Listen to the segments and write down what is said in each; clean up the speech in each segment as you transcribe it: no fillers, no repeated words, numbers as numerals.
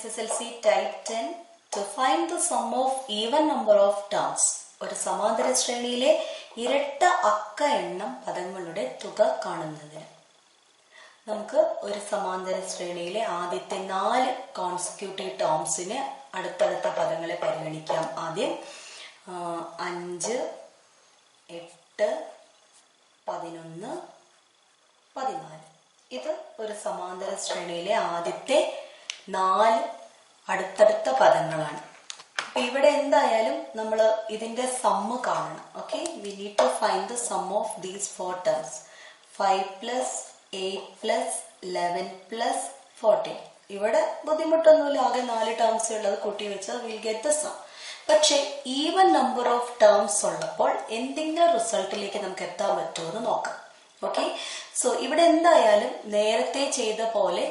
SSLC type 10 to find the sum of even number of terms. ഒരു സമാന്തര ശ്രേണിയിലെ ഇരട്ട അക്ക എണ്ണം പദങ്ങളുടെ തുക കാണുന്നതിന് നമുക്ക് ഒരു സമാന്തര ശ്രേണിയിലെ ആദ്യത്തെ 4 കോൺസിക്യൂട്ടീവ് ടേംസിന് അടുത്തടുത്ത പദങ്ങളെ പരിഗണിക്കാം. ആദ്യം 5, 8, 11, 14. ഇത് ഒരു സമാന്തര ശ്രേണിയിലെ ആദ്യത്തെ 4 അടുത്തടുത്ത പദങ്ങളാണ്. അപ്പൊ ഇവിടെ എന്തായാലും നമ്മൾ ഇതിന്റെ സമ്മ് കാണണം. Okay, we need to find the sum of these 4 terms. 5 + 8 + 11 + 14. ഇവിടെ ബുദ്ധിമുട്ടൊന്നുമില്ല, ആകെ 4 ടേംസ് ഉള്ളത് കൂട്ടി വെച്ചാൽ വിൽ ഗെറ്റ് ദ സം. പക്ഷെ ഈവൻ നമ്പർ ഓഫ് ടേംസ് ഉള്ളപ്പോൾ എന്തെങ്കിലും റിസൾട്ടിലേക്ക് നമുക്ക് എത്താൻ പറ്റുമോ എന്ന് നോക്കാം. ഓക്കെ, സോ ഇവിടെ എന്തായാലും നേരത്തെ ചെയ്ത പോലെ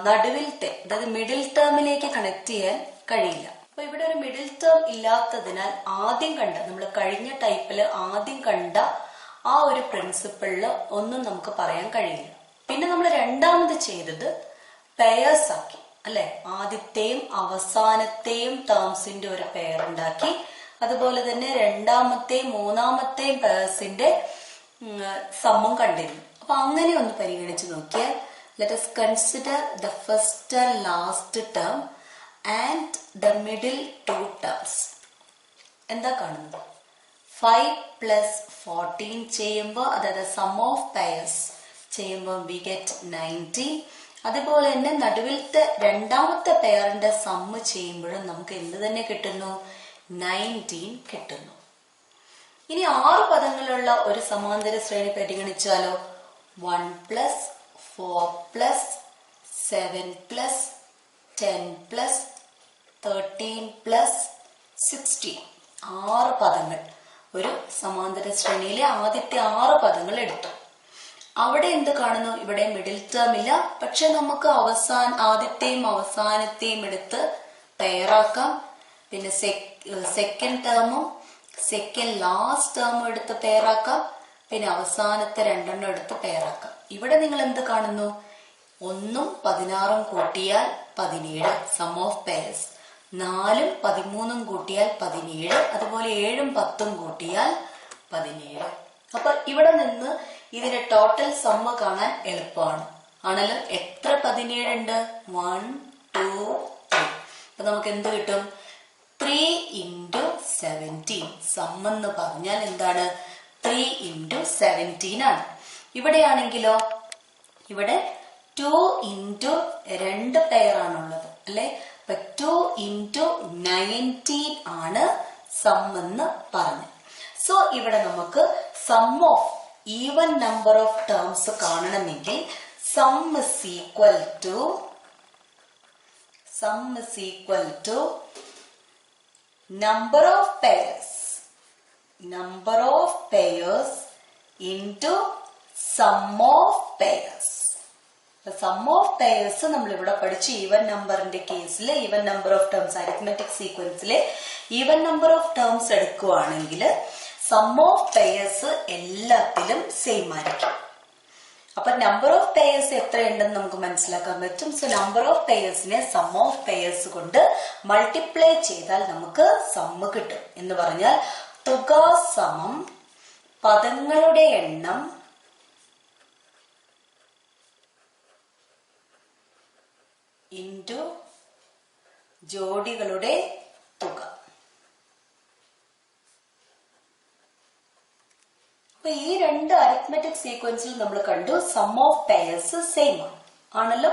നടുവിലത്തെ, അതായത് മിഡിൽ ടേമിലേക്ക് കണക്ട് ചെയ്യാൻ കഴിയില്ല. അപ്പൊ ഇവിടെ ഒരു മിഡിൽ ടേം ഇല്ലാത്തതിനാൽ ആദ്യം കണ്ട, നമ്മൾ കഴിഞ്ഞ ടൈപ്പില് ആദ്യം കണ്ട ആ ഒരു പ്രിൻസിപ്പിളില് ഒന്നും നമുക്ക് പറയാൻ കഴിയില്ല. പിന്നെ നമ്മൾ രണ്ടാമത് ചെയ്തത് പെയർസ് ആക്കി, അല്ലെ? ആദ്യത്തെയും അവസാനത്തെയും ടേംസിന്റെ ഒരു പെയർ ഉണ്ടാക്കി. അതുപോലെ തന്നെ രണ്ടാമത്തെയും മൂന്നാമത്തെയും പെയർസിന്റെ സമ്മും കണ്ടിരുന്നു. അപ്പൊ അങ്ങനെ ഒന്ന് പരിഗണിച്ച് നോക്കിയാൽ, let us consider the first and last term and the middle 2 terms. എന്താ കാണുന്നത്? 5 + 14 ചെയ്യുമ്പോൾ, അതായത് സം ഓഫ് പെയർസ് ചെയ്യുമ്പോൾ we get 19. അതുപോലെ തന്നെ നടുവിലത്തെ രണ്ടാമത്തെ പെയറിന്റെ സമ്മ് ചെയ്യുമ്പോഴും നമുക്ക് എന്ത് തന്നെ കിട്ടുന്നു? 19 കിട്ടുന്നു. ഇനി 6 പദങ്ങളുള്ള ഒരു സമാന്തര ശ്രേണി പരിഗണിച്ചാലോ? 1 + 4 + 7 + 10 + 13 + 16. 6 പദങ്ങൾ ഒരു സമാന്തര ശ്രേണിയിലെ ആദ്യത്തെ 6 പദങ്ങൾ എടുത്തു. അവിടെ എന്ത് കാണുന്നു? ഇവിടെ മിഡിൽ ടേം ഇല്ല. പക്ഷെ നമുക്ക് ആദ്യത്തെയും അവസാനത്തെയും എടുത്ത് പെയറാക്കാം. പിന്നെ സെക്കൻഡ് ടേമും സെക്കൻഡ് ലാസ്റ്റ് ടേമും എടുത്ത് പെയറാക്കാം. പിന്നെ അവസാനത്തെ 2 എടുത്ത് പെയറാക്കാം. ഇവിടെ നിങ്ങൾ എന്ത് കാണുന്നു? 1ഉം 16ഉം കൂട്ടിയാൽ 17, സം ഓഫ് പെയർസ്. 4ഉം 13ഉം കൂട്ടിയാൽ 17. അതുപോലെ 7ഉം 10ഉം കൂട്ടിയാൽ 17. അപ്പൊ ഇവിടെ നിന്ന് ഇതിന്റെ ടോട്ടൽ സമ്മ് കാണാൻ എളുപ്പമാണ് ആണല്ലോ. എത്ര 17 ഉണ്ട്? 1, 2, 3. അപ്പൊ നമുക്ക് എന്ത് കിട്ടും? 3 × 17. സം എന്ന് പറഞ്ഞാൽ എന്താണ്? 3 × 17 ആണ്. ഇവിടെയാണെങ്കിലോ, ഇവിടെ 2 × 2 പെയർ ആണുള്ളത്, അല്ലെ? അപ്പൊ 2 × 19 ആണ് സം എന്ന് പറഞ്ഞു. സോ ഇവിടെ നമുക്ക് sum of even number of terms കാണണമെങ്കിൽ sum is equal to number of pairs into sum of pairs. Sum of pairs നമ്മൾ ഇവിടെ പഠിച്ചു. ഈവൻ നമ്പറിന്റെ കേസിൽ even number of terms, arithmetic സീക്വൻസിലെ ഈവൻ നമ്പർ ഓഫ് ടേംസ് എടുക്കുകയാണെങ്കിൽ സം ഓഫ് പെയർസ് എല്ലാത്തിലും same ആയിരിക്കും. അപ്പൊ നമ്പർ ഓഫ് പെയർസ് എത്രയുണ്ടെന്ന് നമുക്ക് മനസ്സിലാക്കാൻ പറ്റും. സോ നമ്പർ ഓഫ് പെയർസിനെ സം ഓഫ് പെയർസ് കൊണ്ട് മൾട്ടിപ്ലൈ ചെയ്താൽ നമുക്ക് സമ്മ് കിട്ടും. എന്ന് പറഞ്ഞാൽ തുക സമം പദങ്ങളുടെ എണ്ണം ഇൻറ്റു ജോഡികളുടെ തുക. അപ്പൊ ഈ 2 അരിത്മെറ്റിക് സീക്വൻസിൽ നമ്മൾ കണ്ടു സം ഓഫ് പെയർസ് സെയിം ആണല്ലോ.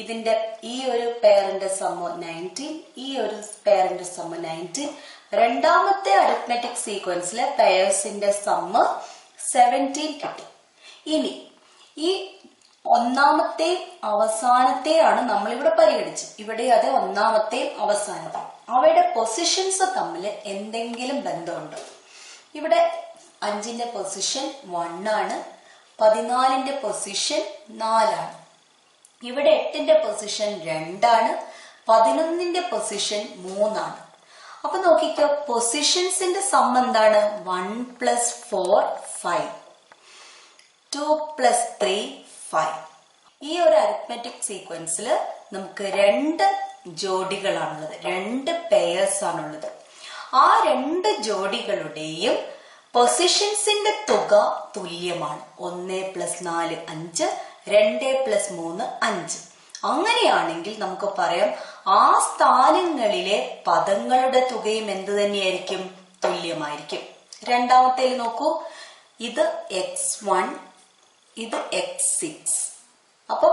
ഇതിന്റെ ഈ ഒരു പെയറിന്റെ സമ്മ് 19, ഈ ഒരു പെയറിന്റെ സമ്മ് 19. രണ്ടാമത്തെ അരിത്മെറ്റിക് സീക്വൻസിലെ പെയർസിന്റെ സമ്മ് 17 കിട്ടി. ഇനി ഈ ഒന്നാമത്തെയും അവസാനത്തെയാണ് നമ്മൾ ഇവിടെ പരിഗണിച്ചത്. ഇവിടെ അത് ഒന്നാമത്തെയും അവസാനത്തെയും അവയുടെ പൊസിഷൻസ് തമ്മിൽ എന്തെങ്കിലും ബന്ധമുണ്ടോ? ഇവിടെ 5ന്റെ പൊസിഷൻ 1 ആണ്, 14ന്റെ പൊസിഷൻ 4 ആണ്. ഇവിടെ 8ന്റെ പൊസിഷൻ 2 ആണ്, 11ന്റെ പൊസിഷൻ 3 ആണ്. അപ്പൊ നോക്കിക്കോ, പൊസിഷൻസിന്റെ സം എന്താണ്? 1 + 4 5, 2 + 3 5. ഈ ഒരു അരിത്മെറ്റിക് സീക്വൻസിൽ നമുക്ക് 2 ജോഡികളാണുള്ളത്, 2 പെയേഴ്സ് ആണുള്ളത്. ആ 2 ജോഡികളുടെയും പൊസിഷൻസിന്റെ തുക തുല്യമാണ്. 1 + 4 5, 2 + 3 5. അങ്ങനെയാണെങ്കിൽ നമുക്ക് പറയാം ആ സ്ഥാനങ്ങളിലെ പദങ്ങളുടെ തുകയും എന്ത് തന്നെയായിരിക്കും? തുല്യമായിരിക്കും. രണ്ടാമത്തേൽ നോക്കൂ, ഇത് x1, ഇത് x6. അപ്പൊ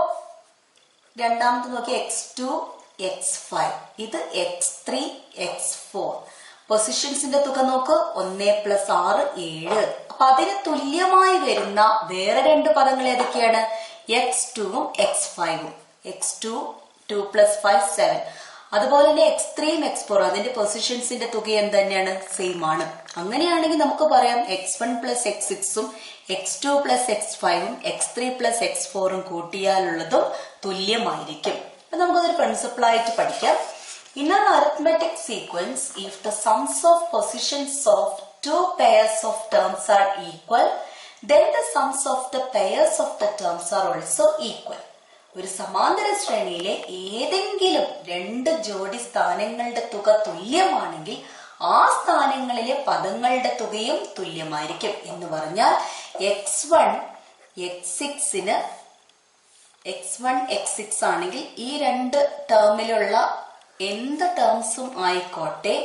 രണ്ടാമത്തെ നോക്കി x2, x5, ഇത് x3, x4. പൊസിഷൻസിന്റെ തുക നോക്ക്, 1 + 6 7. അപ്പൊ അതിന് തുല്യമായി വരുന്ന വേറെ 2 പദങ്ങൾ ഏതൊക്കെയാണ്? x2ഉം x5ഉം. x2 2 + 5 7. അതുപോലെ തന്നെ x3ഉം x4 അതിന്റെ പൊസിഷൻസിന്റെ തുക എന്ത് തന്നെയാണ്? സെയിം ആണ്. അങ്ങനെയാണെങ്കിൽ നമുക്ക് പറയാം x1 + x6ഉം x2 + x5ഉം x3 + x4ഉം കൂട്ടിയാലുള്ളതും തുല്യമായിരിക്കും. അപ്പൊ നമുക്കതൊരു പ്രിൻസിപ്പിൾ ആയിട്ട് പഠിക്കാം. In an arithmetic sequence, if the sums of positions of 2 pairs of terms are equal, then the sums of the pairs of the terms are also equal. ഒരു സമാന്തര ശ്രേണിയിലെ ഏതെങ്കിലും 2 ജോഡി സ്ഥാനങ്ങളുടെ തുക തുല്യമാണെങ്കിൽ ആ സ്ഥാനങ്ങളിലെ പദങ്ങളുടെ തുകയും തുല്യമായിരിക്കും. എന്ന് പറഞ്ഞാൽ x1 x6 ആണെങ്കിൽ ഈ 2 ടേമിലുള്ള എന്ത് ടേംസും ആയിക്കോട്ടെ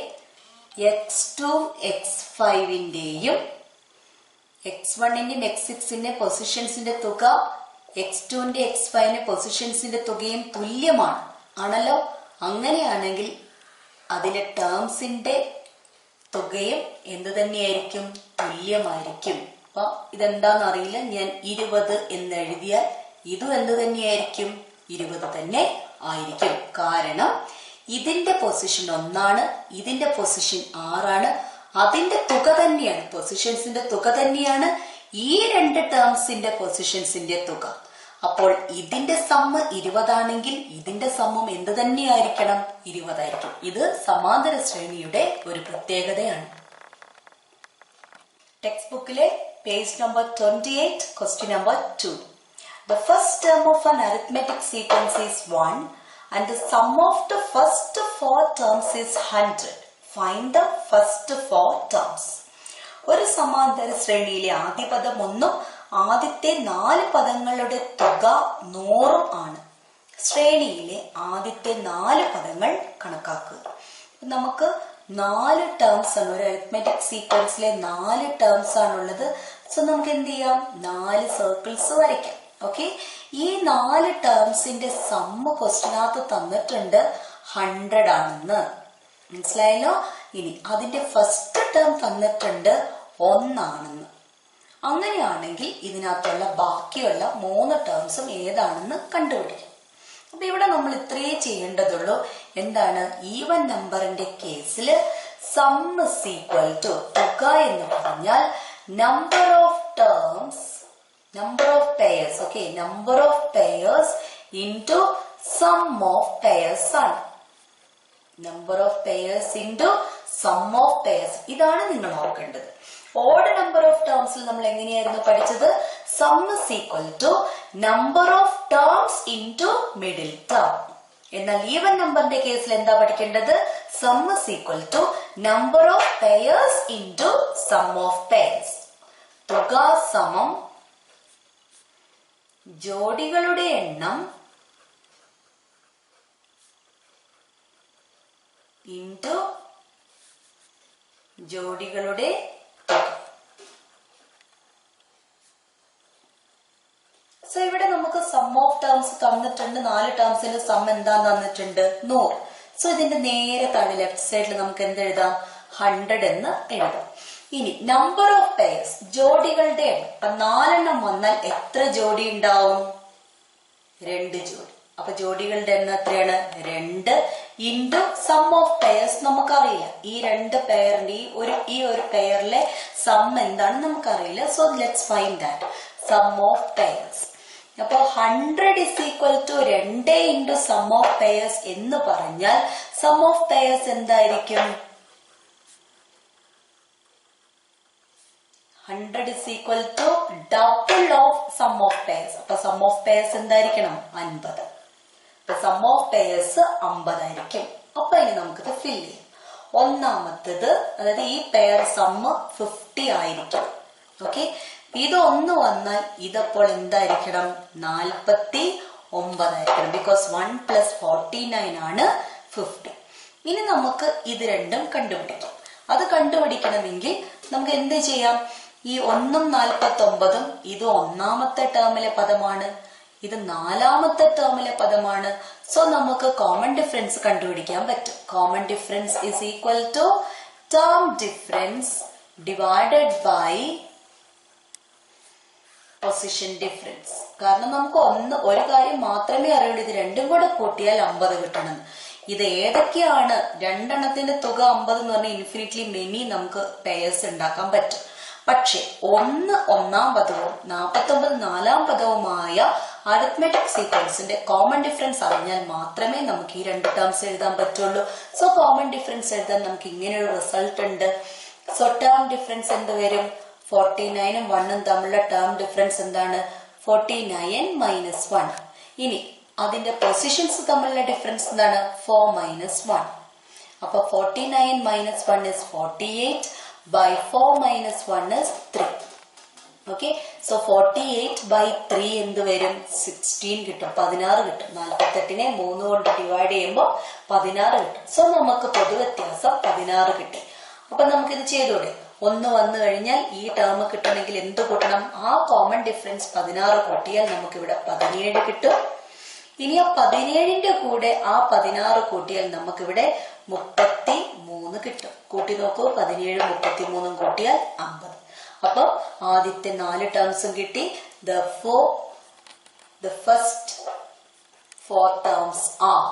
x2ഉം x5ന്റെയും x1ന്റെയും x6ന്റെയും പൊസിഷൻസിന്റെ തുക x2ന്റെ x5ന്റെ പൊസിഷൻസിന്റെ തുകയും തുല്യമാണ് ആണല്ലോ. അങ്ങനെയാണെങ്കിൽ അതിലെ ടേംസിന്റെ തുകയും എന്ത് തന്നെയായിരിക്കും? തുല്യമായിരിക്കും. അപ്പൊ ഇതെന്താന്ന് അറിയില്ല, ഞാൻ 20 എന്ന് എഴുതിയാൽ ഇതും എന്ത് തന്നെയായിരിക്കും? 20 തന്നെ ആയിരിക്കും. കാരണം ഇതിന്റെ പൊസിഷൻ 1 ഇതിന്റെ പൊസിഷൻ 6 അതിന്റെ തുക തന്നെയാണ്, പൊസിഷൻസിന്റെ തുക തന്നെയാണ് ഈ 2 ടേംസിന്റെ പൊസിഷൻസിന്റെ തുക. അപ്പോൾ ഇതിന്റെ സമ്മ് 20 ആണെങ്കിൽ ഇതിന്റെ സമ്മും എന്ത് തന്നെയായിരിക്കണം? 20 ആയിരിക്കും. ഇത് സമാന്തര ശ്രേണിയുടെ ഒരു പ്രത്യേകതയാണ്. ടെക്സ്റ്റ് ബുക്കിലെ page number 28, question number 2. The first term of an arithmetic sequence is 1 and the sum of the first 4 terms is 100. Find the first 4 terms. ഒരു സമാന്തര ശ്രേണിയിലെ ആദ്യ പദം 1ഉം ആദ്യത്തെ 4 പദങ്ങളുടെ തുക 100 ആണ്. ശ്രേണിയിലെ ആദ്യത്തെ 4 പദങ്ങൾ കണക്കാക്കുക. നമുക്ക് 4 ടേംസ് ആണ്, ഒരു അരിത്മെറ്റിക് സീക്വൻസിലെ 4 ടേംസ് ആണുള്ളത്. സോ നമുക്ക് എന്ത് ചെയ്യാം? 4 സർക്കിൾസ് വരയ്ക്കാം. ഓക്കെ, ഈ 4 ടേംസിന്റെ സമ്മ് ക്വസ്റ്റ്യനകത്ത് തന്നിട്ടുണ്ട് 100 ആണെന്ന്. മനസ്സിലായല്ലോ? ഇനി അതിന്റെ ഫസ്റ്റ് ടേം തന്നിട്ടുണ്ട് 1 ആണെന്ന്. അങ്ങനെയാണെങ്കിൽ ഇതിനകത്തുള്ള ബാക്കിയുള്ള 3 ടേംസും ഏതാണെന്ന് കണ്ടുപിടിക്കും. അപ്പൊ ഇവിടെ നമ്മൾ ഇത്രേ ചെയ്യേണ്ടതുള്ളൂ. എന്താണ്? ഈവൻ നമ്പറിന്റെ കേസിൽ സം ഇസ് ഈക്വൽ ടു തുക എന്ന് പറഞ്ഞാൽ number of terms, number of pairs, okay, number of pairs into sum of pairs ആണ്. number of pairs into sum of pairs, ഇതാണ് നിങ്ങൾ ഓർക്കേണ്ടത്. ഓഡ് നമ്പർ ഓഫ് ടേംസിൽ നമ്മൾ എങ്ങനെയായിരുന്നു പഠിച്ചത്? Sum is equal to number of terms into middle term. എന്നാൽ even നമ്പറിന്റെ കേസിൽ എന്താ പഠിക്കേണ്ടത്? Sum is equal to number of pairs into sum of pairs. തുക സമം ജോഡികളുടെ എണ്ണം ഇൻടു ജോഡികളുടെ തുക. സോ ഇവിടെ നമുക്ക് സം ഓഫ് ടേംസ് തന്നിട്ടുണ്ട്. 4 ടേംസിന്റെ സം എന്താന്ന് തന്നിട്ടുണ്ട്? 100. സോ ഇതിന്റെ നേരെ താഴെ ലെഫ്റ്റ് സൈഡിൽ നമുക്ക് എന്ത് എഴുതാം? 100 എന്ന് എഴുതാം. ഇനി നമ്പർ ഓഫ് പെയർസ്, ജോഡികളുടെ എണ്ണം. അപ്പൊ 4 എണ്ണം വന്നാൽ എത്ര ജോഡി ഉണ്ടാവും? 2 ജോഡി. അപ്പൊ ജോഡികളുടെ എണ്ണം എത്രയാണ്? 2 ഇൻടു സം ഓഫ് പെയർസ് നമുക്കറിയില്ല. ഈ 2 പെയറിന്റെ ഈ ഒരു പെയറിലെ സം എന്താണെന്ന് നമുക്കറിയില്ല. So let's find that sum of pairs. അപ്പൊ 100 is equal to 2 into sum of pairs എന്ന് പറഞ്ഞാൽ സം ഓഫ് പെയർസ് എന്തായിരിക്കും? 100 is equal to double of sum of pairs. അപ്പൊ sum of pairs എന്തായിരിക്കണം? 50. ഇപ്പൊ സം ഓഫ് പെയർസ് 50 ആയിരിക്കും. അപ്പൊ ഇനി നമുക്കിത് ഫിൽ ചെയ്യാം. ഒന്നാമത്തേത്, അതായത് ഈ പെയർ സമ്മ് 50 ആയിരിക്കും. ഓക്കെ, ഇത് 1 വന്നാൽ ഇതപ്പോൾ എന്തായിരിക്കണം? 49 ആയിരിക്കണം. ബിക്കോസ് 1 + 49 ആണ് 50. ഇനി നമുക്ക് ഇത് രണ്ടും കണ്ടുപിടിക്കാം. അത് കണ്ടുപിടിക്കണമെങ്കിൽ നമുക്ക് എന്ത് ചെയ്യാം? ഈ 1ഉം 49ഉം ഇത് ഒന്നാമത്തെ ടേമിലെ പദമാണ്, ഇത് നാലാമത്തെ ടേമിലെ പദമാണ്. സോ നമുക്ക് കോമൺ ഡിഫറൻസ് കണ്ടുപിടിക്കാൻ പറ്റും. Common difference is equal to term difference divided by position difference. കാരണം നമുക്ക് ഒരു കാര്യം മാത്രമേ അറിയുള്ളൂ, ഇത് രണ്ടും കൂടെ കൂട്ടിയാൽ 50 കിട്ടണം. ഇത് ഏതൊക്കെയാണ്? രണ്ടെണ്ണത്തിന്റെ തുക 50 എന്ന് പറഞ്ഞാൽ ഇൻഫിനിറ്റ്ലി മെനി നമുക്ക് പെയർസ് ഉണ്ടാക്കാൻ പറ്റും. പക്ഷെ 1 ഒന്നാം പദവും 49 നാലാം പദവുമായ അരിത്മെറ്റിക് സീക്വൻസിന്റെ കോമൺ ഡിഫറൻസ് അറിഞ്ഞാൽ മാത്രമേ നമുക്ക് ഈ രണ്ട് ടേംസ് എഴുതാൻ പറ്റുള്ളൂ. സോ കോമൺ ഡിഫറൻസ് എഴുതാൻ നമുക്ക് ഇങ്ങനെയൊരു റിസൾട്ട് ഉണ്ട്. സോ ടേം ഡിഫറൻസ് എന്ത് വരും? 49ഉം 1ഉം തമ്മിലുള്ള ടേം ഡിഫറൻസ് എന്താണ്? 49 - 1. ഇനി അതിന്റെ പൊസിഷൻസ് തമ്മിലുള്ള ഡിഫറൻസ് എന്താണ്? 4 - 1. അപ്പൊ 49 - 1 is 48 by 4 - 1 is 3. Okay, so 48/3 എന്ത് വരും? 16 കിട്ടും, 16 കിട്ടും. 48നെ 3 കൊണ്ട് ഡിവൈഡ് ചെയ്യുമ്പോൾ 16 കിട്ടും. സോ നമുക്ക് പൊതുവ്യത്യാസം 16 കിട്ടി. അപ്പൊ നമുക്കിത് ചെയ്തൂടെ? 1 വന്നു കഴിഞ്ഞാൽ ഈ ടേം കിട്ടണമെങ്കിൽ എന്ത് കൂട്ടണം? ആ കോമൺ ഡിഫറൻസ് 16 കൂട്ടിയാൽ നമുക്ക് ഇവിടെ 17 കിട്ടും. ഇനി ആ 17ന്റെ കൂടെ ആ 16 കൂട്ടിയാൽ നമുക്കിവിടെ 33 കിട്ടും. കൂട്ടി നോക്കൂ, 17 33 കൂട്ടിയാൽ 50. അപ്പൊ ആദ്യത്തെ 4 ടേംസും കിട്ടി. Therefore, the first 4 terms are,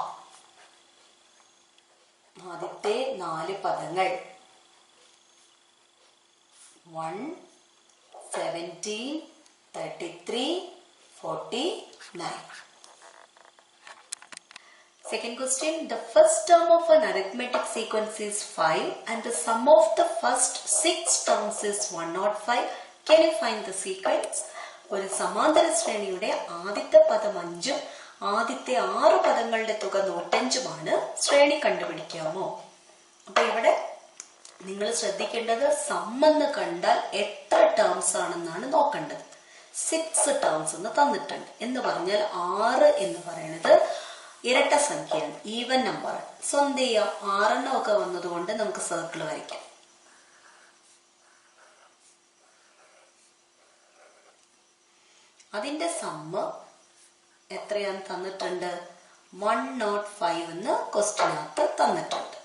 ആദ്യത്തെ 4 പദങ്ങൾ 1, 17, 33, 49. Second question, the first term of an arithmetic sequence is 5 and the sum of the first 6 terms is 105. Can you find the sequence? ഒരു സമാന്തര ശ്രേണിയുടെ ആദ്യത്തെ പദം 5ഉം ആദ്യത്തെ 6 പദങ്ങളുടെ തുക 105ഉമാണ്. ശ്രേണി കണ്ടുപിടിക്കാമോ? അപ്പൊ ഇവിടെ നിങ്ങൾ ശ്രദ്ധിക്കേണ്ടത് സം എന്ന് കണ്ടാൽ എത്ര ടേംസ് ആണെന്നാണ് നോക്കേണ്ടത്. 6 ടേംസ് എന്ന് തന്നിട്ടുണ്ട്. എന്ന് പറഞ്ഞാൽ 6 എന്ന് പറയുന്നത് ഇരട്ട സംഖ്യയാണ്, ഈവൻ നമ്പർ. സോ എന്ത് ചെയ്യാം? 6 ഒക്കെ വന്നതുകൊണ്ട് നമുക്ക് സർക്കിൾ വരയ്ക്കാം. അതിന്റെ സമ്മ് എത്രയാന്ന് തന്നിട്ടുണ്ട്? 105 എന്ന് ക്വസ്റ്റ്യനകത്ത് തന്നിട്ടുണ്ട്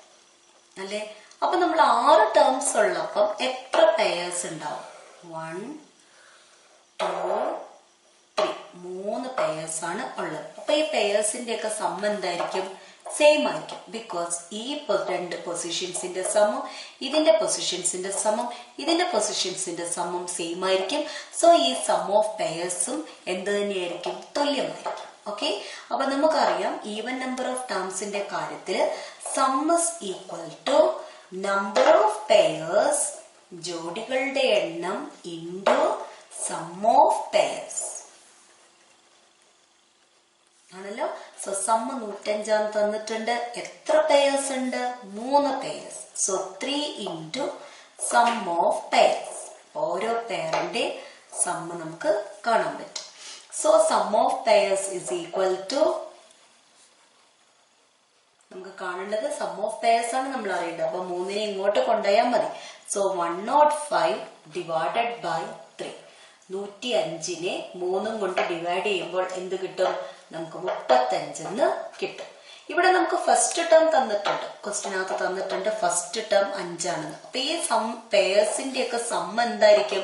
അല്ലേ? അപ്പൊ നമ്മൾ 6 ടേംസ് ഉള്ളപ്പം എത്ര പെയേഴ്സ് ഉണ്ടാവും? 1, 2, 3. 3 പെയേഴ്സ് ആണ് ഉള്ളത്. അപ്പൊ ഈ പെയേഴ്സിന്റെ ഒക്കെ സം എന്തായിരിക്കും? സെയിം ആയിരിക്കും. ബിക്കോസ് ഈ 2 പൊസിഷൻസിന്റെ സമം ഇതിന്റെ പൊസിഷൻസിന്റെ സമം ഇതിന്റെ പൊസിഷൻസിന്റെ സമം സെയിം ആയിരിക്കും. സോ ഈ സം ഓഫ് പെയേഴ്സും എന്ത് തന്നെയായിരിക്കും? തുല്യമായിരിക്കും. ഓക്കെ, അപ്പൊ നമുക്കറിയാം ഈവൻ നമ്പർ ഓഫ് ടേംസിന്റെ കാര്യത്തിൽ sum is equal to number of pairs, ജോഡികളുടെ എണ്ണം, ഇൻടു സം ഓഫ് പെയേഴ്സ് ആണല്ലോ. സോ സമ്മ് 105 തന്നിട്ടുണ്ട്. എത്ര പെയേഴ്സ് ഉണ്ട്? 3 pairs. So 3 into sum of pairs. ഓരോ പെയറിന്റെ സമ്മ് നമുക്ക് കാണാൻ പറ്റും. So sum of pairs is equal to, നമുക്ക് കാണേണ്ടത് സം ഓഫ് പെയേഴ്സ് ആണ് നമ്മൾ അറിയേണ്ടത്. അപ്പൊ 3നെ ഇങ്ങോട്ട് കൊണ്ടുപോയാൽ മതി. So 105 divided by 3. 105നെ 3 കൊണ്ട് ഡിവൈഡ് ചെയ്യുമ്പോൾ എന്ത് കിട്ടും? നമുക്ക് 35 എന്ന് കിട്ടും. ഇവിടെ നമുക്ക് ഫസ്റ്റ് ടേം തന്നിട്ടുണ്ട്, ക്വസ്റ്റ്യനകത്ത് തന്നിട്ടുണ്ട് ഫസ്റ്റ് ടേം 5 ആണെന്ന്. അപ്പൊ ഈ സം പെയേഴ്സിന്റെ ഒക്കെ സം എന്തായിരിക്കും?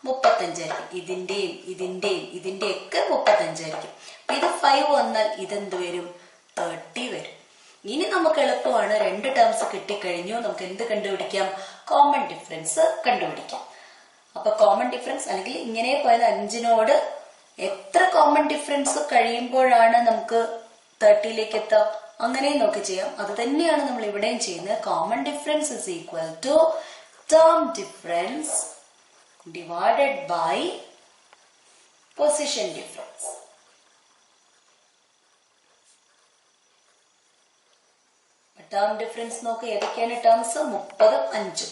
35 ആയിരിക്കും. ഇതിന്റെ ഒക്കെ 35 ആയിരിക്കും. ഇത് 5 വന്നാൽ ഇതെന്ത് വരും? 30 വരും. ഇനി നമുക്ക് എളുപ്പമാണ്, 2 ടേംസ് കിട്ടിക്കഴിഞ്ഞു. നമുക്ക് എന്ത് കണ്ടുപിടിക്കാം? കോമൺ ഡിഫറൻസ് കണ്ടുപിടിക്കാം. അപ്പൊ കോമൺ ഡിഫറൻസ് അല്ലെങ്കിൽ ഇങ്ങനെ പോയത് 5നോട് എത്ര കോമൺ ഡിഫറൻസ് കഴിയുമ്പോഴാണ് നമുക്ക് 30ലേക്ക് എത്താം? അങ്ങനെ നോക്കി ചെയ്യാം. അത് തന്നെയാണ് നമ്മൾ ഇവിടെയും ചെയ്യുന്നത്. Common difference is equal to term difference divided by position difference. Term difference നോക്ക് ഏതൊക്കെയാണ് terms 30 5.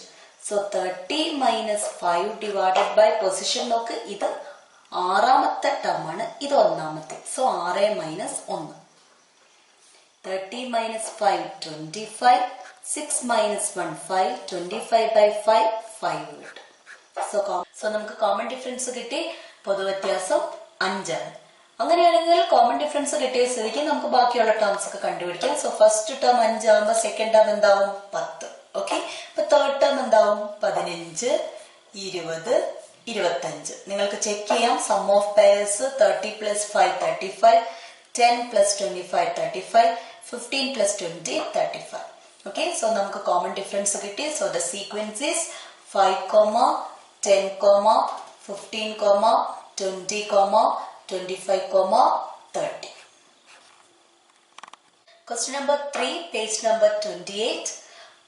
So 30 minus 5 divided by position നോക്ക് ഇത് ആറാമത്തെ ടേം ആണ്, ഇത് ഒന്നാമത്തെ. So 6 minus 1. 30 minus 5 25. 6 minus 1 5. 25 by 5 5 കിട്ടും. സോ നമുക്ക് കോമൺ ഡിഫറൻസ് കിട്ടി. പൊതുവ്യത്യാസം 5 ആണ്. അങ്ങനെയാണെങ്കിൽ കോമൺ ഡിഫറൻസ് കിട്ടിയ സ്ഥിതിക്ക് നമുക്ക് ബാക്കിയുള്ള ടേംസ് ഒക്കെ കണ്ടുപിടിക്കാം. സോ ഫസ്റ്റ് ടേം 5 ആകുമ്പോൾ സെക്കൻഡ് ടേം എന്താവും 10. ഓക്കെ, അപ്പൊ തേർഡ് ടേം എന്താവും 15 20 25. നിങ്ങൾക്ക് ചെക്ക് ചെയ്യാം. Sum of pairs 30 plus 5 35, 10 plus 25 35, 15 plus 20 35. Okay, so നമുക്ക് കോമൺ ഡിഫറൻസ് കിട്ടി. So the sequence is 5, 10, 15, 20, 25, 30. Question number 3, page number 28.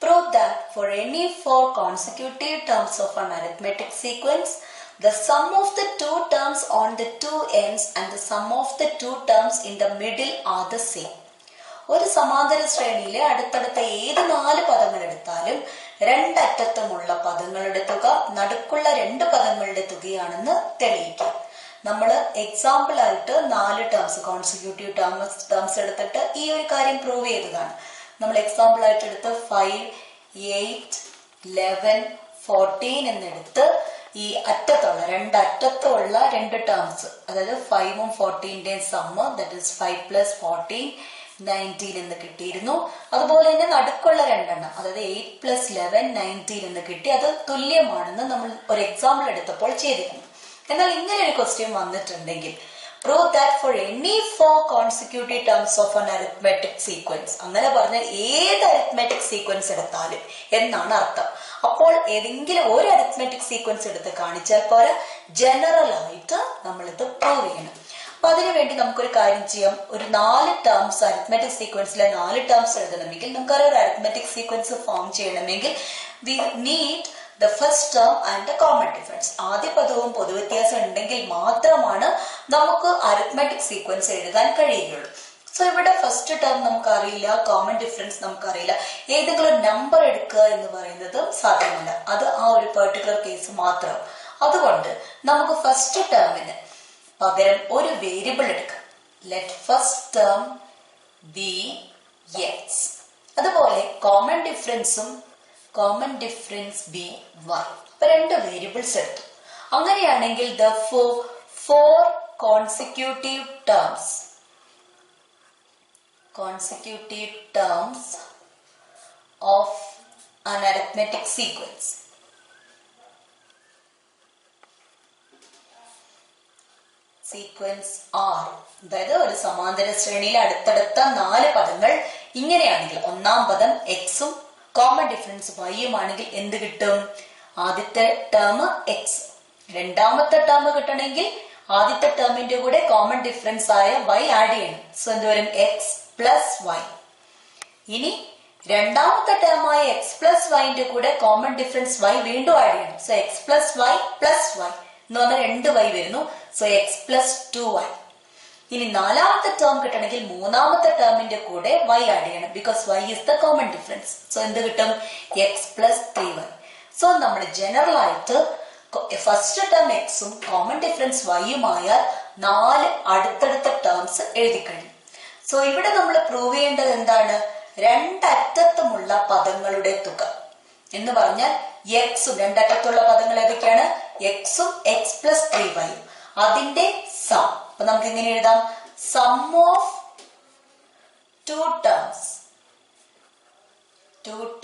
Prove that for any 4 consecutive terms of an arithmetic sequence, the sum of the 2 terms on the 2 ends and the sum of the 2 terms in the middle are the same. ഒരു സമാന്തര ശ്രേണിയിലെ അടുത്തടുത്ത ഏത് 4 പദങ്ങൾ എടുത്താലും രണ്ടറ്റത്തുമുള്ള പദങ്ങളുടെ തുക നടുക്കുള്ള 2 പദങ്ങളുടെ തുകയാണെന്ന് തെളിയിക്കാം. നമ്മൾ എക്സാമ്പിൾ ആയിട്ട് 4 ടേംസ് കോൺസിക്യൂട്ടീവ് ടേംസ് എടുത്തിട്ട് ഈ ഒരു കാര്യം പ്രൂവ് ചെയ്തതാണ്. നമ്മൾ എക്സാമ്പിൾ ആയിട്ട് എടുത്ത് 5, 8, 11, 14 എന്നെടുത്ത് ഈ അറ്റത്തുള്ള രണ്ടറ്റത്തുള്ള 2 ടേംസ്, അതായത് 5ഉം 14ന്റെയും സമ്മ്, ദാറ്റ് ഈസ് 5 plus 14 19 എന്ന് കിട്ടിയിരുന്നു. അതുപോലെ തന്നെ നടുക്കുള്ള 2 എണ്ണം, അതായത് 8 plus 11 19 എന്ന് കിട്ടി. അത് തുല്യമാണെന്ന് നമ്മൾ ഒരു എക്സാമ്പിൾ എടുത്തപ്പോൾ ചെയ്തിരുന്നു. എന്നാൽ ഇങ്ങനെ ഒരു ക്വസ്റ്റ്യൻ വന്നിട്ടുണ്ടെങ്കിൽ prove that for any 4 consecutive terms of an arithmetic sequence, അങ്ങനെ പറഞ്ഞാൽ ഏത് അരിത്മെറ്റിക് സീക്വൻസ് എടുത്താലും എന്നാണ് അർത്ഥം. അപ്പോൾ ഏതെങ്കിലും ഒരു അരിത്മെറ്റിക് സീക്വൻസ് എടുത്ത് കാണിച്ചാൽ പോരാ, ജനറൽ ആയിട്ട് നമ്മൾ ഇത് പ്രൂവ് ചെയ്യണം. അപ്പൊ അതിനുവേണ്ടി നമുക്കൊരു കാര്യം ചെയ്യാം. ഒരു 4 ടേംസ് അരിത്മെറ്റിക് സീക്വൻസിലെ 4 ടേംസ് എഴുതണമെങ്കിൽ നമുക്കറിയാം ഒരു അരിത്മെറ്റിക് സീക്വൻസ് ഫോം ചെയ്യണമെങ്കിൽ we need the first term and the common difference. ആദ്യ പദവും പൊതുവ്യത്യാസം ഉണ്ടെങ്കിൽ മാത്രമാണ് നമുക്ക് അരിത്മെറ്റിക് സീക്വൻസ് എഴുതാൻ കഴിയുകയുള്ളൂ. സോ ഇവിടെ ഫസ്റ്റ് ടേം നമുക്കറിയില്ല, കോമൺ ഡിഫറൻസ് നമുക്കറിയില്ല, ഏതെങ്കിലും നമ്പർ എടുക്കുക എന്ന് പറയുന്നത് സാധ്യമല്ല. അത് ആ ഒരു പെർട്ടിക്കുലർ കേസ് മാത്രം. അതുകൊണ്ട് നമുക്ക് ഫസ്റ്റ് ടേമിന് പകരം ഒരു വേരിയബിൾ എടുക്കാം. Let first term B X. അതുപോലെ കോമൺ ഡിഫറൻസ് ബി വൈ. അപ്പൊ 2 വേരിയബിൾസ് എടുത്തു. അങ്ങനെയാണെങ്കിൽ therefore 4 consecutive terms of an arithmetic sequence R, അതായത് ഒരു സമാന്തര ശ്രേണിയിലെ അടുത്തടുത്ത 4 പദങ്ങൾ ഇങ്ങനെയാണെങ്കിൽ ഒന്നാം പദം എക്സും കോമൺ ഡിഫറൻസ് വൈയും ആണെങ്കിൽ എന്ത് കിട്ടും? ആദ്യത്തെ ടേം എക്സ്, രണ്ടാമത്തെ ടേം കിട്ടണമെങ്കിൽ ആദ്യത്തെ ടേമിന്റെ കൂടെ കോമൺ ഡിഫറൻസ് ആയ വൈ ആഡ് ചെയ്യണം. സോ എന്ത് വരും? X plus y. ഇനി രണ്ടാമത്തെ ടേമായ എക്സ് പ്ലസ് വൈന്റെ കൂടെ കോമൺ ഡിഫറൻസ് വൈ വീണ്ടും ആഡ് ചെയ്യണം. സോ എക്സ് പ്ലസ് വൈ എന്ന് പറഞ്ഞാൽ 2 വൈ വരുന്നു. So x plus 2y. ഇനി നാലാമത്തെ ടേം കിട്ടണമെങ്കിൽ മൂന്നാമത്തെ ടേമിന്റെ കൂടെ y ആഡ് ചെയ്യണം, because y is the common difference. So എന്ത് കിട്ടും? X plus 3y. സോ നമ്മൾ ജനറൽ ആയിട്ട് ഫസ്റ്റ് ടേം എക്സും കോമൺ ഡിഫറൻസ് വൈയുമായാൽ 4 അടുത്തടുത്ത ടേംസ് എഴുതി കഴിഞ്ഞു. സോ ഇവിടെ നമ്മൾ പ്രൂവ് ചെയ്യേണ്ടത് എന്താണ്? രണ്ടറ്റത്തുമുള്ള പദങ്ങളുടെ തുക എന്ന് പറഞ്ഞാൽ എക്സും, രണ്ടറ്റത്തുള്ള പദങ്ങൾ ഏതൊക്കെയാണ്? എക്സും എക്സ് പ്ലസ് 3y, അതിന്റെ സം. അപ്പൊ നമുക്ക് എങ്ങനെ എഴുതാം? Sum of 2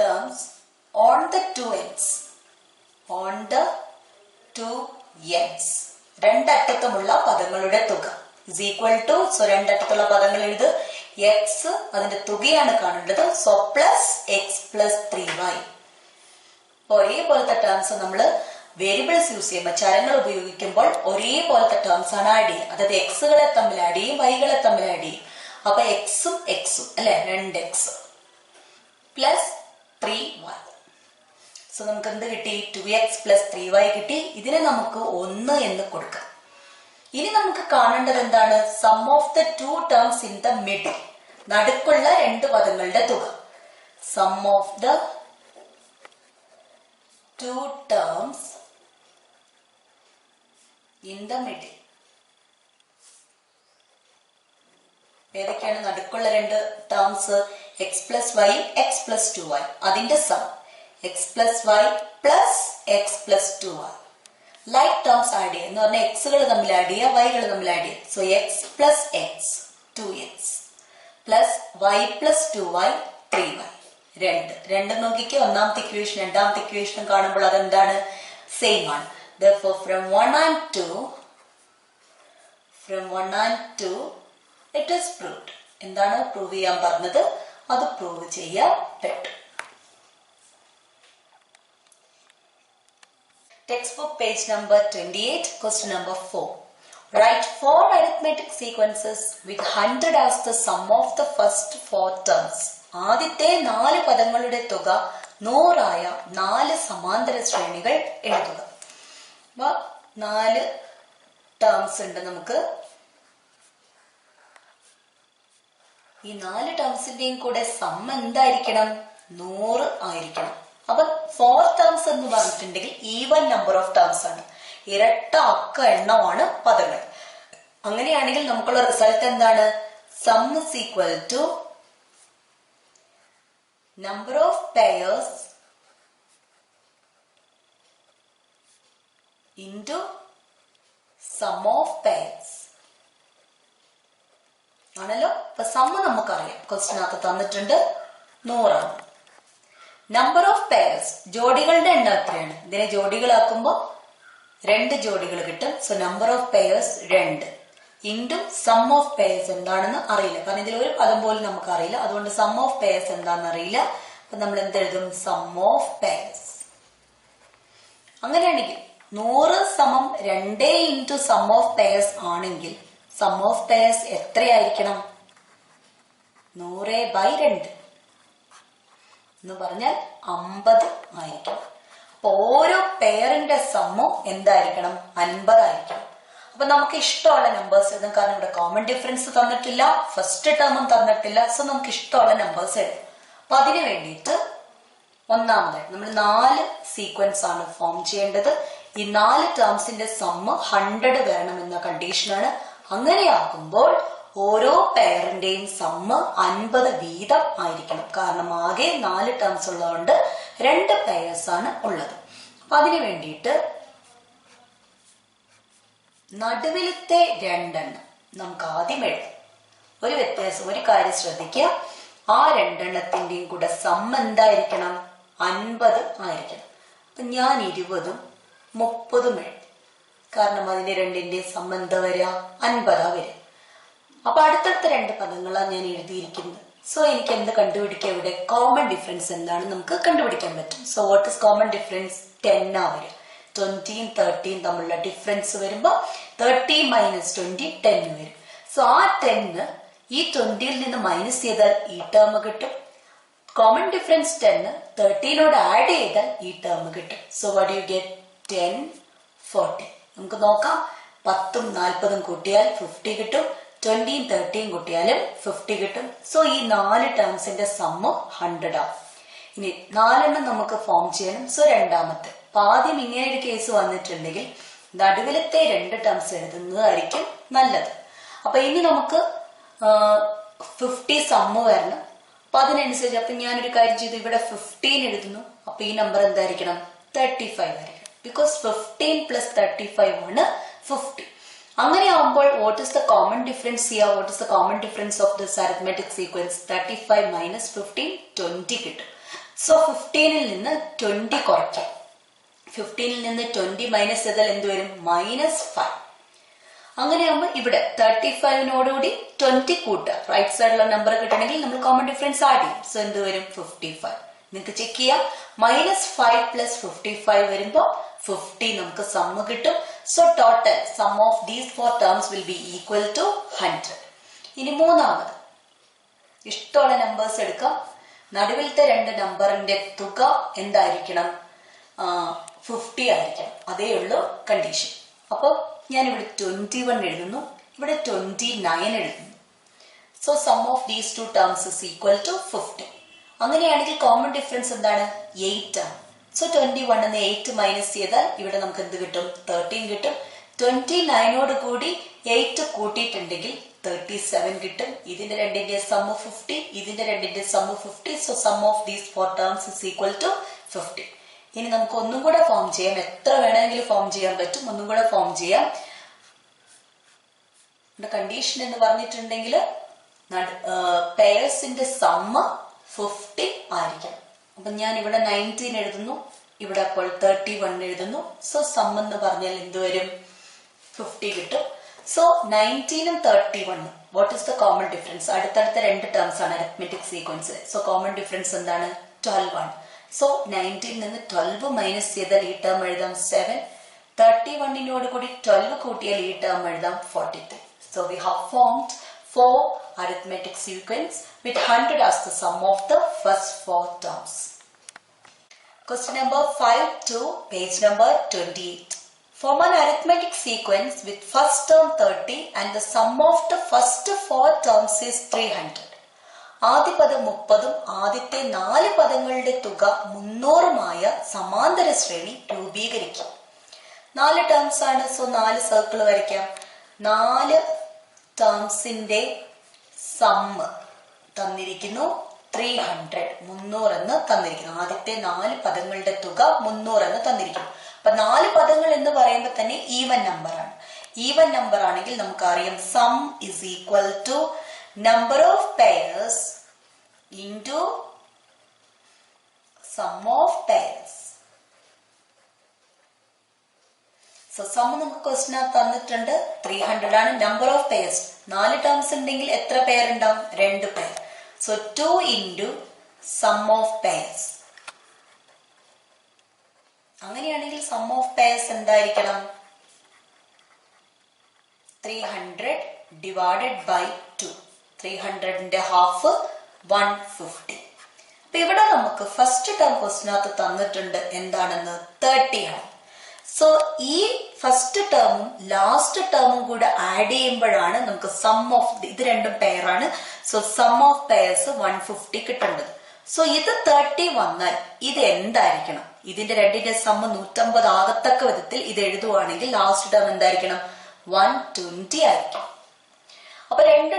terms on the 2 ends, രണ്ടറ്റത്തുമുള്ള പദങ്ങളുടെ തുക is equal to, സോ രണ്ടറ്റത്തുള്ള പദങ്ങൾ എഴുത്, എക്സ് അതിന്റെ തുകയാണ് കാണേണ്ടത്, so plus x plus 3y. ഒരേപോലത്തെ ടേംസ് നമ്മൾ വേരിയബിൾസ് യൂസ് ചെയ്യുമ്പോൾ, ചരങ്ങൾ ഉപയോഗിക്കുമ്പോൾ ഒരേപോലത്തെ ടേംസ് ആണ് ആഡ് ചെയ്യുക. അതായത് എക്സുകളെ തമ്മിൽ ആഡ് ചെയ്യും, വൈകളെ തമ്മിൽ ആഡ് ചെയ്യും. അപ്പൊ എക്സും അല്ലെ, 2x പ്ലസ് 3y. സോ നമുക്ക് എന്ത് കിട്ടി? 2x പ്ലസ് 3y കിട്ടി. ഇതിനെ നമുക്ക് 1 എന്ന് കൊടുക്കാം. ഇനി നമുക്ക് കാണേണ്ടത് എന്താണ്? Sum of the 2 terms in the middle, നടുക്കുള്ള 2 പദങ്ങളുടെ തുക. sum of the two terms in the middle. ഏതൊക്കെയാണ് നടുക്കുള്ള രണ്ട് terms? X plus y, x plus two y. അതിന്റെ sum x plus y plus x plus two y. Like terms add ചെയ്യുക എന്ന് പറഞ്ഞാൽ എക്സുകൾ തമ്മിൽ ആഡ് ചെയ്യുക, വൈകൾ തമ്മിൽ ആഡ് ചെയ്യുക. So x plus x 2x plus y plus 2y 3y. രണ്ട് നോക്കിക്കോ, ഒന്നാമത്തെ ഇക്വേഷൻ രണ്ടാമത്തെ ഇക്വേഷൻ കാണുമ്പോൾ അതെന്താണ്? സെയിം ആണ്. Therefore from 1 and 2 it is proved. എന്താണ് പ്രൂവ് ചെയ്യാൻ പറഞ്ഞത്? അത് പ്രൂവ് ചെയ്യാൻ പറ്റും. Textbook page number 28, question number 4. Write 4 arithmetic sequences with 100 as the sum of the first 4 terms. ആദ്യത്തെ 4 പദങ്ങളുടെ തുക 100 ആയ 4 സമാന്തര ശ്രേണികൾ എഴുതുക. 4 ടേംസ് ഉണ്ട് നമുക്ക്. ഈ 4 ടേംസിന്റെയും കൂടെ സം എന്തായിരിക്കണം? 100 ആയിരിക്കണം. അപ്പൊ 4 ടേംസ് എന്ന് പറഞ്ഞിട്ടുണ്ടെങ്കിൽ ഈവൻ നമ്പർ ഓഫ് ടേംസ് ആണ്, ഇരട്ട അക്ക എണ്ണമാണ് പദങ്ങൾ. അങ്ങനെയാണെങ്കിൽ നമുക്കുള്ള റിസൾട്ട് എന്താണ്? Sum is equal to number of pairs into sum of pairs ആണല്ലോ. അപ്പൊ സം നമുക്കറിയാം, ക്വസ്റ്റിനകത്ത് തന്നിട്ടുണ്ട് 100 ആണ്. നമ്പർ ഓഫ് പെയർസ്, ജോഡികളുടെ എണ്ണം എത്രയാണ്? ഇതിനെ ജോഡികളാക്കുമ്പോൾ 2 ജോഡികൾ കിട്ടും. So number of pairs 2 into sum of pairs എന്താണെന്ന് അറിയില്ല, കാരണം ഇതിൽ ഒരു പദം പോലും നമുക്ക് അറിയില്ല. അതുകൊണ്ട് സം ഓഫ് പെയർസ് എന്താണെന്ന് അറിയില്ല. അപ്പൊ നമ്മൾ എന്തെഴുതും? Some of pairs. അങ്ങനെയാണെങ്കിൽ 100 സമം 2 ഇൻറ്റു സം ഓഫ് പെയർസ് ആണെങ്കിൽ സം ഓഫ് പെയർസ് എത്രയായിരിക്കണം? 100/2 എന്ന് പറഞ്ഞാൽ 50 ആയിരിക്കണം. അപ്പൊ ഓരോ പെയറിന്റെ സമ്മും എന്തായിരിക്കണം? 50 ആയിരിക്കണം. അപ്പൊ നമുക്ക് ഇഷ്ടമുള്ള നമ്പേഴ്സ് എഴുതാം, കാരണം ഇവിടെ കോമൺ ഡിഫറൻസ് തന്നിട്ടില്ല, ഫസ്റ്റ് ടേമും തന്നിട്ടില്ല. സോ നമുക്ക് ഇഷ്ടമുള്ള നമ്പേഴ്സ് എഴുതാം. അപ്പൊ അതിനു വേണ്ടിയിട്ട് ഒന്നാമതായിട്ട് നമ്മൾ 4 സീക്വൻസ് ആണ് ഫോം ചെയ്യേണ്ടത്. ഈ 4 ടേംസിന്റെ സമ്മ് 100 വരണമെന്ന കണ്ടീഷനാണ്. അങ്ങനെയാകുമ്പോൾ ഓരോ പെയറിന്റെയും സമ്മ് 50 വീതം ആയിരിക്കണം. കാരണം ആകെ 4 ടേംസ് ഉള്ളതുകൊണ്ട് 2 പെയർസ് ആണ് ഉള്ളത്. അപ്പൊ അതിനു വേണ്ടിയിട്ട് നടുവിലത്തെ 2 എണ്ണം നമുക്ക് ആദ്യം എഴുതാം. ഒരു വ്യത്യാസം, ഒരു കാര്യം ശ്രദ്ധിക്കുക, ആ 2 എണ്ണത്തിന്റെയും കൂടെ സമ്മ് എന്തായിരിക്കണം? 50 ആയിരിക്കണം. അപ്പൊ ഞാൻ 20ഉം 30ഉം എഴുതും, കാരണം അതിന്റെ രണ്ടിന്റെയും സമ്മ് എന്താ വരിക? 50 വരിക. അപ്പൊ അടുത്തടുത്ത 2 പദങ്ങളാണ് ഞാൻ എഴുതിയിരിക്കുന്നത്. സോ എനിക്ക് എന്ത് കണ്ടുപിടിക്കാം? ഇവിടെ കോമൺ ഡിഫറൻസ് എന്താണ് നമുക്ക് കണ്ടുപിടിക്കാൻ പറ്റും. So what is common difference? 10 ആ വരും. 20ഉം 30ഉം തമ്മിലുള്ള ഡിഫറൻസ് വരുമ്പോ 30 - 20 10 വരും. സോ ആ 10 ഈ 20ൽ നിന്ന് മൈനസ് ചെയ്താൽ ഈ ടേം കിട്ടും. കോമൺ ഡിഫറൻസ് 10 30നോട് ആഡ് ചെയ്താൽ ഈ ടേം കിട്ടും. So what you get? 10 40. നമുക്ക് നോക്കാം. 10ഉം 40ഉം കൂട്ടിയാൽ 50 കിട്ടും. 20ഉം 30ഉം കൂട്ടിയാലും 50 കിട്ടും. സോ ഈ 4 ടേംസിന്റെ സമ്മ് 100 ആവും. ഇനി 4 എണ്ണം നമുക്ക് ഫോം ചെയ്യണം. സോ രണ്ടാമത്തെ. അപ്പൊ ആദ്യം ഇങ്ങനെ ഒരു കേസ് വന്നിട്ടുണ്ടെങ്കിൽ നടുവിലത്തെ 2 ടേംസ് എഴുതുന്നതായിരിക്കും നല്ലത്. അപ്പൊ ഇനി നമുക്ക് 50 സമ്മ് വരണം. അപ്പൊ അതിനനുസരിച്ച് അപ്പൊ ഞാനൊരു കാര്യം ചെയ്തു, ഇവിടെ 15 എഴുതുന്നു. അപ്പൊ ഈ നമ്പർ എന്തായിരിക്കണം? 35 ആയിരിക്കണം. ബിക്കോസ് 15 + 35 ആണ് 50. അങ്ങനെയാവുമ്പോൾ what is the common difference here? What is the common difference of this arithmetic sequence? 35 - 15 20 കിട്ടും. സോ 15ൽ നിന്ന് 20 കുറയ്ക്കാം. 15ൽ നിന്ന് 20 മൈനസ് ചെയ്താൽ എന്ത് വരും? -5. അങ്ങനെയാകുമ്പോൾ ഇവിടെ 35നോടുകൂടി 20 കൂട്ടുക. റൈറ്റ് സൈഡിലുള്ള നമ്പർ കിട്ടണമെങ്കിൽ നമ്മൾ കോമൺ ഡിഫറൻസ് ആഡ് ചെയ്യും. സോ എന്ത് വരും? 55. നിങ്ങൾക്ക് ചെക്ക് ചെയ്യാം. -5 + 55 വരുമ്പോ 50 നമുക്ക് സമ്മ് കിട്ടും. So total sum of these 4 terms will be equal to 100. ഇനി മൂന്നാമത് ഇഷ്ടമുള്ള നമ്പേഴ്സ് എടുക്കാം. നടുവിലത്തെ 2 നമ്പറിന്റെ തുക എന്തായിരിക്കണം? 50 ആയിരിക്കണം. അതേ ഉള്ളൂ കണ്ടീഷൻ. അപ്പൊ ഞാൻ ഇവിടെ 21 എഴുതുന്നു, ഇവിടെ 29 എഴുതുന്നു. So sum of these 2 terms is equal to 50. അങ്ങനെയാണെങ്കിൽ കോമൺ ഡിഫറൻസ് എന്താണ്? 8 ആണ്. സോ 21 എന്ന് 8 മൈനസ് ചെയ്താൽ ഇവിടെ നമുക്ക് എന്ത് കിട്ടും? 13 കിട്ടും. 29 കൂടി 8 കൂട്ടിയിട്ടുണ്ടെങ്കിൽ 37 കിട്ടും. ഇതിന്റെ രണ്ടിന്റെ സം 50, ഇതിന്റെ രണ്ടിന്റെ sum 50. So sum of these 4 terms is equal to 50. ഇനി നമുക്ക് ഒന്നും കൂടെ ഫോം ചെയ്യാം. എത്ര വേണമെങ്കിലും ഫോം ചെയ്യാൻ പറ്റും. ഒന്നും കൂടെ ഫോം ചെയ്യാം. കണ്ടീഷൻ എന്ന് പറഞ്ഞിട്ടുണ്ടെങ്കിൽ പെയർസിന്റെ സമ്മ് 50 ആയിരിക്കണം. അപ്പൊ ഞാൻ ഇവിടെ 19 എഴുതുന്നു, ഇവിടെ അപ്പോൾ 31 എഴുതുന്നു. സോ സം എന്ന് പറഞ്ഞാൽ എന്ത് വരും? 50 കിട്ടും. സോ 19ഉം 31 what is the common difference? അടുത്തടുത്ത രണ്ട് ടേംസ് ആണ് arithmetic sequence. So common difference എന്താണ്? 12 ആണ്. സോ 19 നിന്ന് 12 മൈനസ് ചെയ്താൽ ഈ ടേം എഴുതാം 7. 31 കൂടി 12 കൂട്ടിയാൽ ഈ ടേം എഴുതാം 43. So we have formed 4 arithmetic sequence with 100 as the sum of the first 4 terms. Question number 5 to page number 28. Form an arithmetic sequence with first term 30 and the sum of the first 4 terms is 300. ആദ്യ പദം 30ഉം ആദ്യത്തെ 4 പദങ്ങളുടെ തുക 300ഉമായ സമാന്തര ശ്രേണി രൂപീകരിക്കും. 4 terms ആണ്. So 4 circle വരയ്ക്കാം. 4 ടേംസിന്റെ സമ്മ് തന്നിരിക്കുന്നു 300 എന്ന് തന്നിരിക്കുന്നു. ആദ്യത്തെ 4 പദങ്ങളുടെ തുക 300 എന്ന് തന്നിരിക്കുന്നു. അപ്പൊ 4 പദങ്ങൾ എന്ന് പറയുമ്പോൾ തന്നെ ഈവൻ നമ്പർ ആണ്. ഈവൻ നമ്പർ ആണെങ്കിൽ നമുക്കറിയാം sum is equal to number of pairs into sum of pairs. So sum നമുക്ക് ക്വസ്റ്റ്യൻ തന്നിട്ടുണ്ട് 300 ആണ്. നമ്പർ ഓഫ് പെയർസ് 4 ടേംസ് ഉണ്ടെങ്കിൽ എത്ര പെയർ ഉണ്ടാവും? 2 pair. So 2 into sum of pairs. അങ്ങനെയാണെങ്കിൽ സം ഓഫ് പെയർസ് എന്തായിരിക്കണം? 300 ഡിവൈഡഡ് ബൈ 2. 300ന്റെ ഹാഫ് 150. അപ്പൊ ഇവിടെ നമുക്ക് ഫസ്റ്റ് ടേം ക്വസ്റ്റ്യനകത്ത് തന്നിട്ടുണ്ട് എന്താണെന്ന്? 30 ആണ്. സോ ഈ ഫസ്റ്റ് ടേമും ലാസ്റ്റ് ടേമും കൂടെ ആഡ് ചെയ്യുമ്പോഴാണ് നമുക്ക് സം ഓഫ് ഇത് രണ്ടും പെയർ ആണ്. സോ സം ഓഫ് പെയർസ് 150 കിട്ടേണ്ടത്. സോ ഇത് 30 വന്നാൽ ഇത് എന്തായിരിക്കണം? ഇതിന്റെ രണ്ടിന്റെ സം 150 ആകത്തക്ക വിധത്തിൽ ഇത് എഴുതുവാണെങ്കിൽ ലാസ്റ്റ് ടേം എന്തായിരിക്കണം? 120 ആയിരിക്കും. അപ്പൊ 2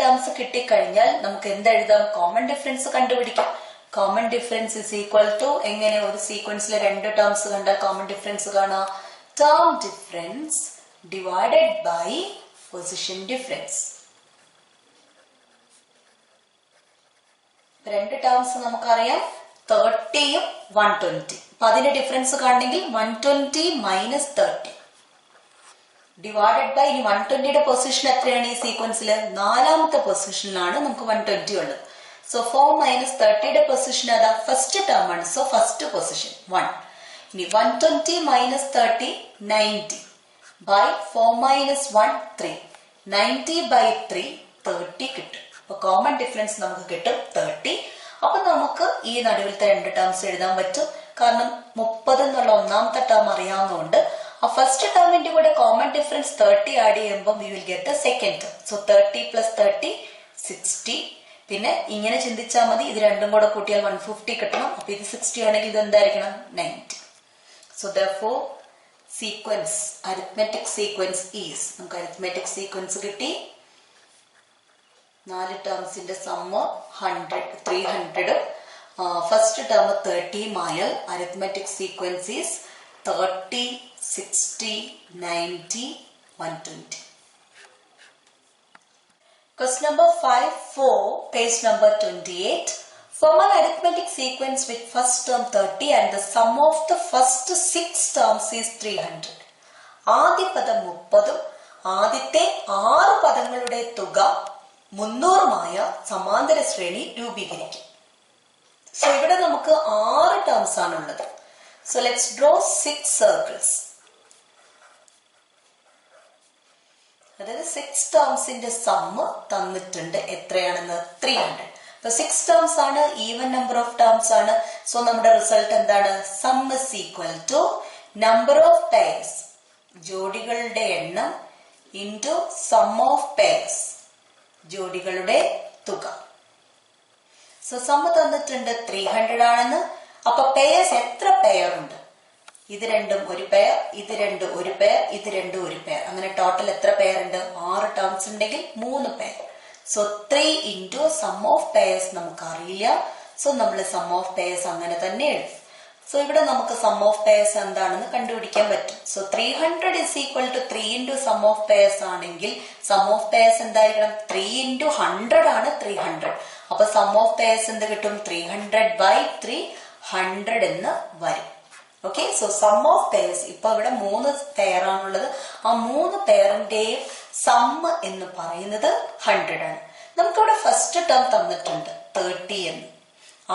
ടേംസ് കിട്ടിക്കഴിഞ്ഞാൽ നമുക്ക് എന്തെഴുതാം? കോമൺ ഡിഫറൻസ് കണ്ടുപിടിക്കാം. Common difference is equal to എങ്ങനെ? ഒരു സീക്വൻസിലെ 2 ടേംസ് കണ്ടാൽ കോമൺ ഡിഫറൻസ് കാണാം. Term difference divided by position difference. 2 terms നമുക്കറിയാം 30യും 120. അപ്പൊ അതിന്റെ ഡിഫറൻസ് കാണണമെങ്കിൽ 120 മൈനസ് 30 ഡിവൈഡഡ് ബൈ. ഇനി 120യുടെ പൊസിഷൻ എത്രയാണ് ഈ സീക്വൻസിൽ? 4ാമത്തെ പൊസിഷനിലാണ് നമുക്ക് 120 ഉള്ളത്. സോ 4 മൈനസ് 30യുടെ പൊസിഷൻ അതാ ഫസ്റ്റ് ടേം ആണ്. So first position 1. ഇനി 120 മൈനസ് 30 90 ബൈ 4 മൈനസ് 1 3. 90 ബൈ 3 30 കിട്ടും. അപ്പൊ കോമൺ ഡിഫറൻസ് നമുക്ക് കിട്ടും 30. അപ്പൊ നമുക്ക് ഈ നടുവിലത്തെ 2 ടേംസ് എഴുതാൻ പറ്റും. കാരണം 30 എന്നുള്ള ഒന്നാമത്തെ ടേം അറിയാവുന്നതുകൊണ്ട് ആ ഫസ്റ്റ് ടേമിന്റെ കൂടെ കോമൺ ഡിഫറൻസ് 30 ആഡ് ചെയ്യുമ്പോൾ we will get the second term. So 30 plus 30 60. പിന്നെ ഇങ്ങനെ ചിന്തിച്ചാൽ മതി. ഇത് രണ്ടും കൂടെ കൂട്ടിയാൽ 150 കിട്ടണം. അപ്പൊ ഇത് 60 ആണെങ്കിൽ ഇത് എന്തായിരിക്കണം? 90. So therefore sequence arithmetic sequence is, നമുക്ക് അരിത്മെറ്റിക് സീക്വൻസ് കിട്ടി. 4 ടേംസിന്റെ സമ്മ് 300. ഫസ്റ്റ് ടേം 30 ആയാൽ arithmetic sequence is 30 60 90 120. Question number 5-4, page number 28. Form an arithmetic sequence with first term 30 and the sum of the first 6 terms is 300. ആദ്യ പദം 30ഉം ആദ്യത്തെ 6 പദങ്ങളുടെ തുക 300ഉമായ സമാന്തര ശ്രേണി രൂപീകരിക്കും. സോ ഇവിടെ നമുക്ക് 6 ടേംസ് ആണുള്ളത്. So let's draw 6 circles. അതായത് 6 ടേംസിന്റെ സമ്മ് തന്നിട്ടുണ്ട്. എത്രയാണെന്ന്? 300. അപ്പൊ 6 ടേംസ് ആണ്, ഈവൻ നമ്പർ ഓഫ് ടേംസ് ആണ്. സോ നമ്മുടെ റിസൾട്ട് എന്താണ്? Sum is equal to number of pairs, ജോഡികളുടെ എണ്ണം, ഇൻറ്റു സം ഓഫ് പെയർസ്, ജോഡികളുടെ തുക. സോ സമ്മ് തന്നിട്ടുണ്ട് 300 ആണെന്ന്. അപ്പൊ പെയർസ് എത്ര പെയർ ഉണ്ട്? ഇത് രണ്ടും ഒരു പെയർ, ഇത് രണ്ടും ഒരു പെയർ, ഇത് രണ്ടും ഒരു പെയർ. അങ്ങനെ ടോട്ടൽ എത്ര പെയർ ഉണ്ട്? 6 ടേംസ് ഉണ്ടെങ്കിൽ 3 pair. So 3 into sum of pairs നമുക്ക് അറിയില്ല. സോ നമ്മൾ സം ഓഫ് പെയർസ് അങ്ങനെ തന്നെ എഴുതും. സോ ഇവിടെ നമുക്ക് സം ഓഫ് പെയർസ് എന്താണെന്ന് കണ്ടുപിടിക്കാൻ പറ്റും. So 300 is equal to 3 into sum of pairs ആണെങ്കിൽ സം ഓഫ് പെയർസ് എന്തായിരിക്കണം? 3 ഇൻറ്റു 100 ആണ് 300. അപ്പൊ സം ഓഫ് പെയർസ് എന്ത് കിട്ടും? 300/3 100 എന്ന് വരും. Okay, so sum of pairs ഇപ്പൊ ഇവിടെ 3 പെയർ ആണുള്ളത്. ആ 3 പെയറിന്റെയും സമ്മ് എന്ന് പറയുന്നത് 100 ആണ്. നമുക്കിവിടെ ഫസ്റ്റ് ടേം തന്നിട്ടുണ്ട് 30 എന്ന്.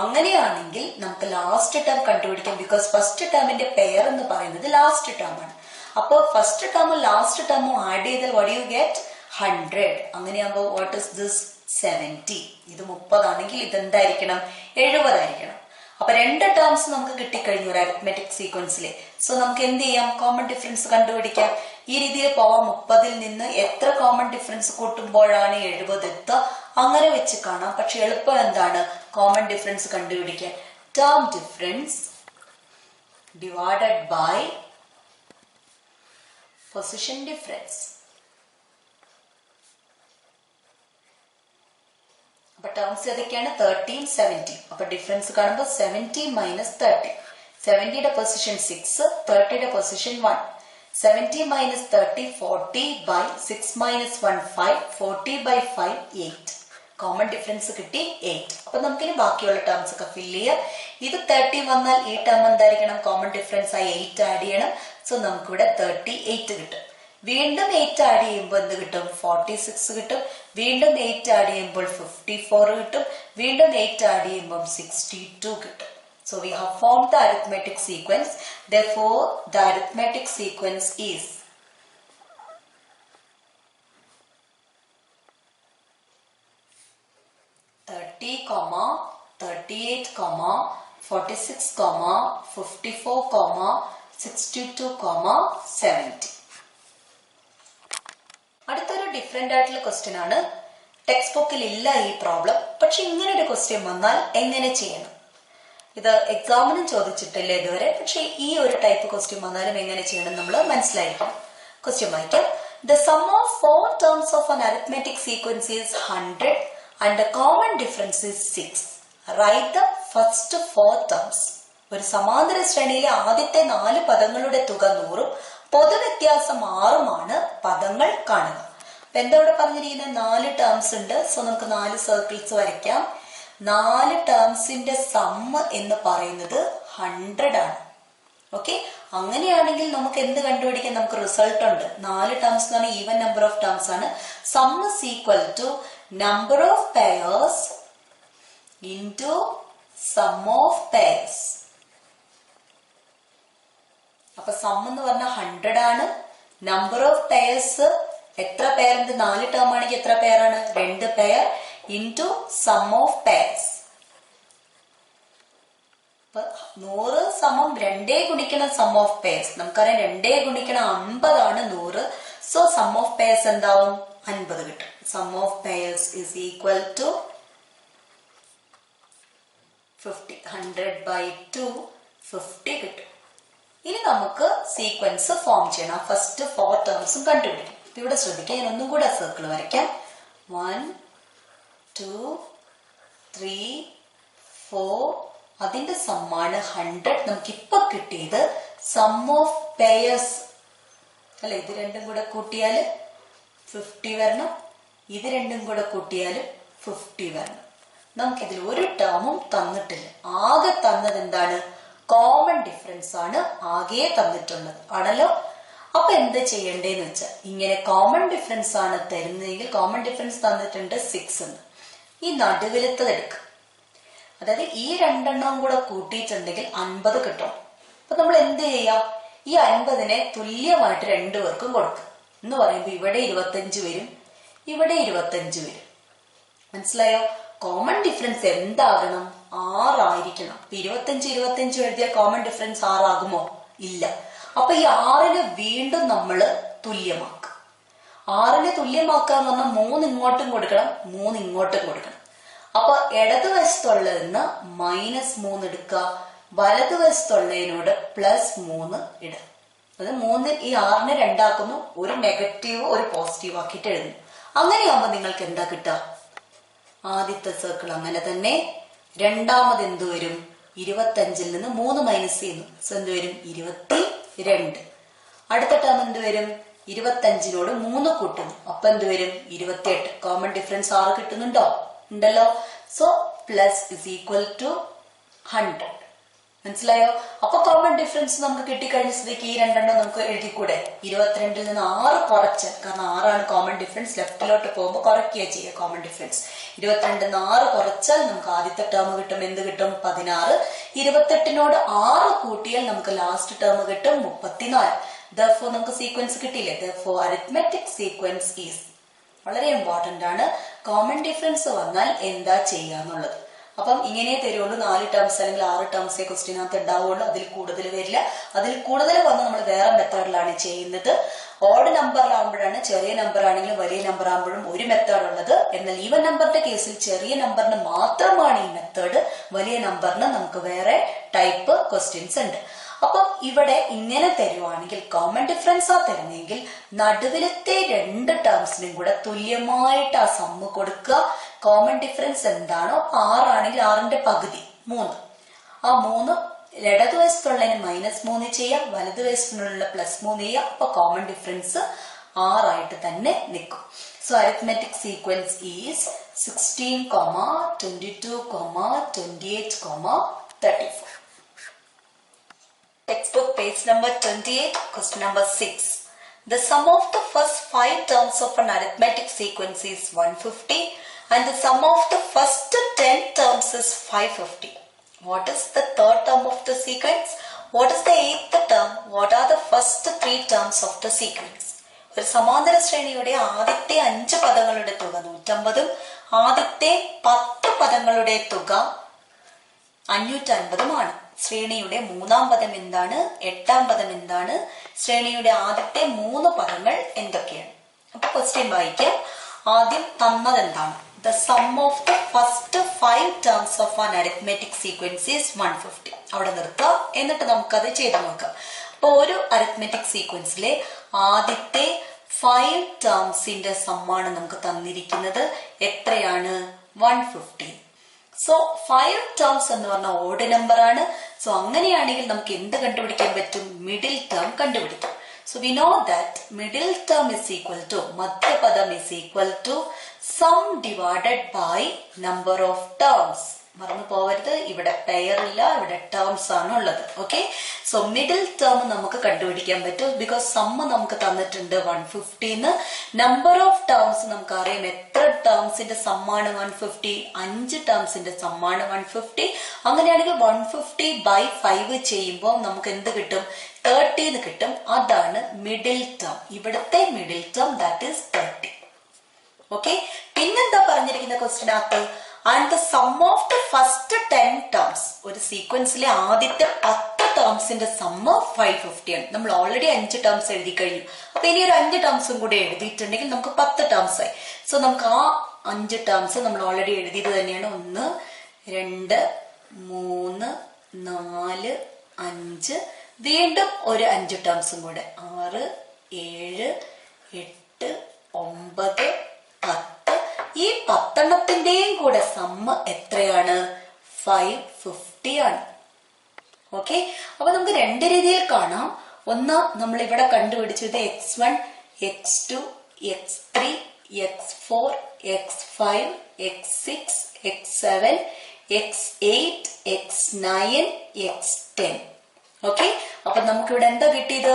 അങ്ങനെയാണെങ്കിൽ നമുക്ക് ലാസ്റ്റ് ടേം കണ്ടുപിടിക്കാം. ബിക്കോസ് ഫസ്റ്റ് ടേമിന്റെ പെയർ എന്ന് പറയുന്നത് ലാസ്റ്റ് ടേം ആണ്. അപ്പോൾ ഫസ്റ്റ് ടേമും ലാസ്റ്റ് ടേമും ആഡ് ചെയ്താൽ what do you get? 100. അങ്ങനെയാകുമ്പോൾ വാട്ട് ഇസ് ദിസ്? 70. ഇത് 30 ആണെങ്കിൽ ഇതെന്തായിരിക്കണം? 70 ആയിരിക്കണം. അപ്പൊ 2 ടേംസ് നമുക്ക് കിട്ടിക്കഴിഞ്ഞു ഒരു അരിത്മെറ്റിക് സീക്വൻസിലെ. സോ നമുക്ക് എന്ത് ചെയ്യാം? കോമൺ ഡിഫറൻസ് കണ്ടുപിടിക്കാം. ഈ രീതിയിൽ പോവാം. 30ൽ നിന്ന് എത്ര കോമൺ ഡിഫറൻസ് കൂട്ടുമ്പോഴാണ് 70 എത്തുക? അങ്ങനെ വെച്ച് കാണാം. പക്ഷെ എളുപ്പം എന്താണ്? കോമൺ ഡിഫറൻസ് കണ്ടുപിടിക്കാൻ term difference divided by position difference. അപ്പൊ ടേംസ് ഏതൊക്കെയാണ്? 30, 70. അപ്പൊ ഡിഫറൻസ് കാണുമ്പോൾ 70 മൈനസ് 30. 70യുടെ പൊസിഷൻ 6, 30യുടെ position 1. 70 minus 30 40/6 minus 1 5. 40/5 8. Common difference കിട്ടി 8. അപ്പൊ നമുക്കിനി ബാക്കിയുള്ള ടേംസ് ഒക്കെ ഫില്ല് ചെയ്യാം. ഇത് 30 വന്നാൽ ഈ ടേം എന്തായിരിക്കണം? കോമൺ ഡിഫറൻസ് ആയി 8 ആഡ് ചെയ്യണം. സോ നമുക്കിവിടെ 38 കിട്ടും. വീണ്ടും 8 ആഡ് ചെയ്യുമ്പോൾ എന്ത് കിട്ടും? 46 കിട്ടും. വീണ്ടും 8 ആഡ് ചെയ്യുമ്പോൾ 54 കിട്ടും. വീണ്ടും 8 ആഡ് ചെയ്യുമ്പോൾ 62 കിട്ടും. So we have formed the arithmetic sequence. Therefore, the arithmetic sequence is 30, 38, 46, 54, 62, 70. അടുത്തൊരു ഡിഫറെന്റ് ആയിട്ടുള്ള ക്വസ്റ്റ്യൻ ആണ്. ടെക്സ്റ്റ് ബുക്കിൽ ഇല്ല ഈ പ്രോബ്ലം. പക്ഷെ ഇങ്ങനെ ഒരു ക്വസ്റ്റ്യൻ വന്നാൽ എങ്ങനെ ചെയ്യണം? ഇത് എക്സാമിനും ചോദിച്ചിട്ടില്ല ഇതുവരെ. പക്ഷെ ഈ ഒരു ടൈപ്പ് ക്വസ്റ്റ്യൻ വന്നാലും എങ്ങനെ ചെയ്യണം നമ്മൾ മനസ്സിലായിരിക്കണം. ക്വസ്റ്റ്യൻ വായിക്കാം. The sum of 4 terms of an arithmetic sequence is 100 and the common difference is 6. Write the first 4 terms. ഒരു സമാന്തര ശ്രേണിയിലെ ആദ്യത്തെ 4 പദങ്ങളുടെ തുക 100ഉം പൊതുവ്യത്യാസം 6ഉമാണ് പദങ്ങൾ കാണുക. അപ്പൊ എന്താ ഇവിടെ പറഞ്ഞിരിക്കുന്നത്? 4 ടേംസ് ഉണ്ട്. സോ നമുക്ക് 4 സർക്കിൾസ് വരയ്ക്കാം. 4 ടേംസിന്റെ സമ്മ് എന്ന് പറയുന്നത് 100 ആണ്. ഓക്കെ, അങ്ങനെയാണെങ്കിൽ നമുക്ക് എന്ത് കണ്ടുപിടിക്കാം? നമുക്ക് റിസൾട്ട് ഉണ്ട്. 4 ടേംസ് എന്ന് പറഞ്ഞാൽ ഈവൻ നമ്പർ ഓഫ് ടേംസ് ആണ്. Sum is equal to number of pairs into sum of pairs. അപ്പൊ സം എന്ന് പറഞ്ഞാൽ 100 ആണ്. നമ്പർ ഓഫ് പെയർസ് എത്ര പെയർ ഉണ്ട്? 4 ടേം ആണെങ്കിൽ എത്ര പെയർ ആണ്? 2 pair into sum of pairs. 100 സമം 2 ഗുണിക്കണം സം ഓഫ് പെയർസ്. നമുക്കറിയാം 2 ഗുണിക്കണം 50 ആണ് 100. സോ സം ഓഫ് പെയർസ് എന്താവും? 50 കിട്ടും. Sum of pairs is equal to 50. 100/2 50 കിട്ടും. ഇനി നമുക്ക് സീക്വൻസ് ഫോം ചെയ്യണം. ഫസ്റ്റ് 4 ടേംസും കണ്ടുപിടിക്കും. ഇവിടെ ശ്രദ്ധിക്കാം. ഞാൻ ഒന്നും കൂടെ സർക്കിൾ വരയ്ക്കാം. 1 2 3 4. അതിന്റെ സമ്മാണ് 100. നമുക്ക് ഇപ്പൊ കിട്ടിയത് സം ഓഫ് പെയർസ് അല്ലെ. ഇത് രണ്ടും കൂടെ കൂട്ടിയാൽ 50 വരണം. ഇത് രണ്ടും കൂടെ കൂട്ടിയാൽ 50 വരണം. നമുക്കിതിൽ ഒരു ടേമും തന്നിട്ടില്ല. ആകെ തന്നത് എന്താണ്? കോമൺ ഡിഫറൻസ് ആണ് ആകെ തന്നിട്ടുള്ളത് ആണല്ലോ. അപ്പൊ എന്ത് ചെയ്യണ്ടേന്ന് വെച്ചാൽ, ഇങ്ങനെ കോമൺ ഡിഫറൻസ് ആണ് തരുന്നതെങ്കിൽ, കോമൺ ഡിഫറൻസ് തന്നിട്ടുണ്ട് 6 എന്ന്, ഈ നടുവിലത്തത് എടുക്കുക. അതായത് ഈ 2 എണ്ണവും കൂടെ കൂട്ടിയിട്ടുണ്ടെങ്കിൽ 50 കിട്ടും. അപ്പൊ നമ്മൾ എന്ത് ചെയ്യാം? ഈ 50നെ തുല്യമായിട്ട് 2 പേർക്കും കൊടുക്കുക എന്ന് പറയുമ്പോൾ ഇവിടെ 25 വരും, ഇവിടെ 25 വരും. മനസ്സിലായോ? Common difference എന്താകണം? 6 ആയിരിക്കണം. 25 എഴുതിയാൽ കോമൺ ഡിഫറൻസ് 6 ആകുമോ? ഇല്ല. അപ്പൊ ഈ 6ന് വീണ്ടും നമ്മൾ തുല്യമാക്കുക. 6ന് തുല്യമാക്കുക എന്ന് പറഞ്ഞാൽ 3 ഇങ്ങോട്ടും കൊടുക്കണം, 3 ഇങ്ങോട്ടും കൊടുക്കണം. അപ്പൊ ഇടതുവശത്തുള്ളതിന് -3 എടുക്കുക, വലതുവശത്തുള്ളതിനോട് +3 ഇടുക. അത് 3 ഈ 6നെ 2 ആക്കുന്നു, ഒരു നെഗറ്റീവ് ഒരു പോസിറ്റീവ് ആക്കിയിട്ട് എഴുതുന്നു. അങ്ങനെയാകുമ്പോ നിങ്ങൾക്ക് എന്താ കിട്ടുക? ആദ്യത്തെ സർക്കിൾ അങ്ങനെ തന്നെ, രണ്ടാമത് എന്ത് വരും? 25ൽ നിന്ന് 3 മൈനസ് ചെയ്യുന്നു, സോ എന്ത് വരും? 22. അടുത്ത ടേം എന്ത് വരും? 25നോട് 3 കൂട്ടുന്നു, അപ്പൊ എന്ത് വരും? 28. കോമൺ ഡിഫറൻസ് 6 കിട്ടുന്നുണ്ടോ? ഉണ്ടല്ലോ. സോ +=100. മനസ്സിലായോ? അപ്പൊ കോമൺ ഡിഫറൻസ് നമുക്ക് കിട്ടിക്കഴിഞ്ഞ സ്ഥിതിക്ക് ഈ രണ്ടെണ്ണം നമുക്ക് എഴുതിക്കൂടെ? 22ൽ നിന്ന് 6 കുറച്ച്, കാരണം 6ആണ് കോമൺ ഡിഫറൻസ്, ലെഫ്റ്റിലോട്ട് പോകുമ്പോൾ കുറയ്ക്കുക ചെയ്യുക കോമൺ ഡിഫറൻസ്. 22ൽ നിന്ന് 6 കുറച്ചാൽ നമുക്ക് ആദ്യത്തെ ടേം കിട്ടും. എന്ത് കിട്ടും? 16. 28നോട് 6 കൂട്ടിയാൽ നമുക്ക് ലാസ്റ്റ് ടേം കിട്ടും 34. Therefore നമുക്ക് സീക്വൻസ് കിട്ടിയില്ലേ? Therefore arithmetic sequence is. വളരെ ഇമ്പോർട്ടന്റ് ആണ് കോമൺ ഡിഫറൻസ് വന്നാൽ എന്താ ചെയ്യാന്നുള്ളത്. അപ്പം ഇങ്ങനെ തരുള്ളൂ. 4 ടേംസ് അല്ലെങ്കിൽ 6 ടേംസേ ക്വസ്റ്റ്യനകത്ത് ഉണ്ടാവുള്ളൂ, അതിൽ കൂടുതൽ വരില്ല. അതിൽ കൂടുതൽ വന്ന് നമ്മൾ വേറെ മെത്തേഡിലാണ് ചെയ്യുന്നത്. ഓഡ് നമ്പറിലാകുമ്പോഴാണ്, ചെറിയ നമ്പർ ആണെങ്കിലും വലിയ നമ്പർ ആകുമ്പോഴും ഒരു മെത്തേഡ് ഉള്ളത്. എന്നാൽ ഈവൻ നമ്പറിന്റെ കേസിൽ ചെറിയ നമ്പറിന് മാത്രമാണ് ഈ മെത്തേഡ്, വലിയ നമ്പറിന് നമുക്ക് വേറെ ടൈപ്പ് ക്വസ്റ്റ്യൻസ് ഉണ്ട്. അപ്പം ഇവിടെ ഇങ്ങനെ തരുവാണെങ്കിൽ, കോമൺ ഡിഫറൻസ് ആ തരുന്നെങ്കിൽ നടുവിലത്തെ 2 ടേംസിനും കൂടെ തുല്യമായിട്ട് ആ സമ്മ് കൊടുക്കുക. കോമൺ ഡിഫറൻസ് എന്താണോ, 6 ആണെങ്കിൽ 6ന്റെ പകുതി 3, ആ 3 ഇടതുവശത്തുള്ളതിന് -3 ചെയ്യാം, വലതുവശത്തിനുള്ള +3 ചെയ്യാം. അപ്പൊ കോമൺ ഡിഫറൻസ് 6 ആയിട്ട് തന്നെ നിൽക്കും. So arithmetic sequence is 16, 22, 28, 34. Textbook page number 28, question number 6. The sum of the first 5 terms of an arithmetic sequence is 150 and the sum of the first 10 terms is 550. What is the third term of the sequence? What is the 8th term? What are the first 3 terms of the sequence? ഒരു സമാന്തര ശ്രേണിയുടെ ആദ്യത്തെ 5 പദങ്ങളുടെ തുക 150ഉം ആദ്യത്തെ 10 പദങ്ങളുടെ തുക 550ഉമാണ്. ശ്രേണിയുടെ 3ാം പദം എന്താണ്? 8ാം പദം എന്താണ്? ശ്രേണിയുടെ ആദ്യത്തെ 3 പദങ്ങൾ എന്തൊക്കെയാണ്? അപ്പൊ ക്വസ്റ്റ്യൻ വായിക്കാം. ആദ്യം തന്നത് എന്താണ്? The sum of the first 5 terms of an arithmetic sequence is 150. അവിടെ നിർത്താം, എന്നിട്ട് നമുക്കത് ചെയ്ത് നോക്കാം. അപ്പൊ ഒരു അരിത്മെറ്റിക് സീക്വൻസിലെ ആദ്യത്തെ 5 ടേംസിന്റെ സമ്മാണ് നമുക്ക് തന്നിരിക്കുന്നത്. എത്രയാണ്? 150. സോ 5 ടേംസ് എന്ന് പറഞ്ഞാൽ ഓഡ് നമ്പർ ആണ്. സോ അങ്ങനെയാണെങ്കിൽ നമുക്ക് എന്ത് കണ്ടുപിടിക്കാൻ പറ്റും? മിഡിൽ ടേം കണ്ടുപിടിക്കാം. So we know that middle term is equal to, madhyapadam is equal to sum divided by number of terms. മറന്നു പോവരുത്, ഇവിടെ പെയർ ഇല്ല, ഇവിടെ ടേംസ് ആണ് ഉള്ളത്. ഓക്കെ, സോ മിഡിൽ ടേം നമുക്ക് കണ്ടുപിടിക്കാൻ പറ്റും. ബിക്കോസ് സമ്മ് നമുക്ക് തന്നിട്ടുണ്ട് 150. നമ്പർ ഓഫ് ടേംസ് നമുക്കറിയാം. എത്ര ടേംസിന്റെ സമ്മാണ് 150? 5 ടേംസിന്റെ സമ്മാണ് 150. അങ്ങനെയാണെങ്കിൽ 150/5 ചെയ്യുമ്പോൾ നമുക്ക് എന്ത് കിട്ടും? 30 എന്ന് കിട്ടും. അതാണ് മിഡിൽ ടേം. ഇവിടുത്തെ middle term that is 30. Okay, പിന്നെന്താ പറഞ്ഞിരിക്കുന്ന ക്വസ്റ്റ്യനകത്ത്? And the sum of the first 10 terms. ഒരു സീക്വൻസിലെ ആദ്യത്തെ 10 ടേംസിന്റെ സമ്മ് 550 ആണ്. നമ്മൾ ഓൾറെഡി 5 ടേംസ് എഴുതി കഴിഞ്ഞു. അപ്പൊ ഇനി ഒരു 5 ടേംസും കൂടി എഴുതിയിട്ടുണ്ടെങ്കിൽ നമുക്ക് 10 ടേംസ് ആയി. സോ നമുക്ക് ആ 5 ടേംസ് നമ്മൾ ഓൾറെഡി എഴുതിയത് തന്നെയാണ്. 1, 2, 3, 4, 5. വീണ്ടും ഒരു 5 ടേംസും കൂടെ. 6, 7, 8, 9, 10. ഈ 10 കൂടെ സമ്മ് എത്രയാണ്? 550 ആണ്. ഓക്കെ, അപ്പൊ നമുക്ക് 2 രീതിയിൽ കാണാം. ഒന്ന്, നമ്മൾ ഇവിടെ കണ്ടുപിടിച്ചത് x1, x2, x3, x4, x5, x6, x7, x8, x9, x10. Okay, അപ്പൊ നമുക്കിവിടെ എന്താ കിട്ടിയത്?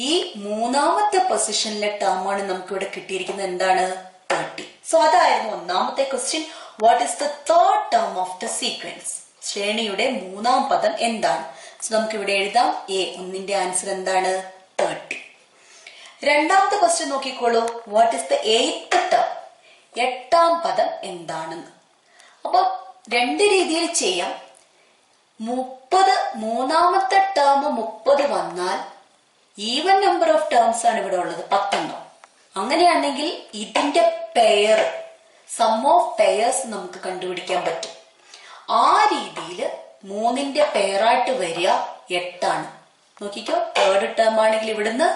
ഈ 3ാമത്തെ പൊസിഷനിലെ ടേം ആണ് നമുക്കിവിടെ കിട്ടിയിരിക്കുന്നത്. എന്താണ്? 30. സോ അതായിരുന്നു ഒന്നാമത്തെ question. What is the third term of the sequence? ശ്രേണിയുടെ 3ാം പദം എന്താണ്? സോ നമുക്ക് ഇവിടെ എഴുതാം. ഒന്നിന്റെ ആൻസർ എന്താണ്? 30. രണ്ടാമത്തെ ക്വസ്റ്റ്യൻ നോക്കിക്കോളൂ. What is the 8th term? 8ാം പദം എന്താണെന്ന്. അപ്പൊ 2 രീതിയിൽ ചെയ്യാം. 30, 3ാമത്തെ ടേം 30 വന്നാൽ ഈവൻ നമ്പർ ഓഫ് ടേംസ് ആണ് ഇവിടെ ഉള്ളത്, 10. അങ്ങനെയാണെങ്കിൽ ഇതിന്റെ പെയർ സം ഓഫ് പെയർസ് നമുക്ക് കണ്ടുപിടിക്കാൻ പറ്റും. ആ രീതിയിൽ 3ന്റെ പെയറായിട്ട് വരിക 8ആണ്. നോക്കിക്കോ, തേർഡ് ടേം ആണെങ്കിൽ ഇവിടുന്ന്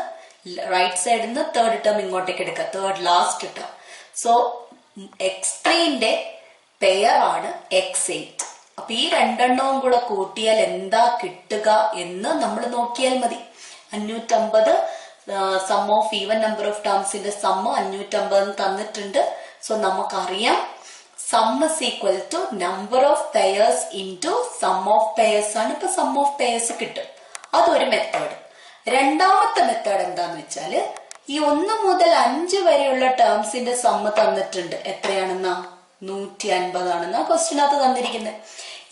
റൈറ്റ് സൈഡിൽ നിന്ന് തേർഡ് ടേം ഇങ്ങോട്ടേക്ക് എടുക്കുക, തേർഡ് ലാസ്റ്റ് ടേം. സോ x3ന്റെ പെയർ ആണ് x8. അപ്പൊ ഈ രണ്ടെണ്ണവും കൂടെ കൂട്ടിയാൽ എന്താ കിട്ടുക എന്ന് നമ്മൾ നോക്കിയാൽ മതി. 550 sum of even number of ടേംസിന്റെ സമ്മ് 550 തന്നിട്ടുണ്ട്. സോ നമുക്കറിയാം sum is equal to number of pairs into sum of pairs ആണ്. ഇപ്പൊ സം ഓഫ് പെയർസ് കിട്ടും. അതൊരു മെത്തേഡ്. രണ്ടാമത്തെ മെത്തേഡ് എന്താന്ന് വെച്ചാല് ഈ 1 മുതൽ 5 വരെയുള്ള ടേംസിന്റെ സമ്മ് തന്നിട്ടുണ്ട്. എത്രയാണെന്നാ 150 ആണെന്നാ ക്വസ്റ്റ്യനകത്ത് തന്നിരിക്കുന്നത്.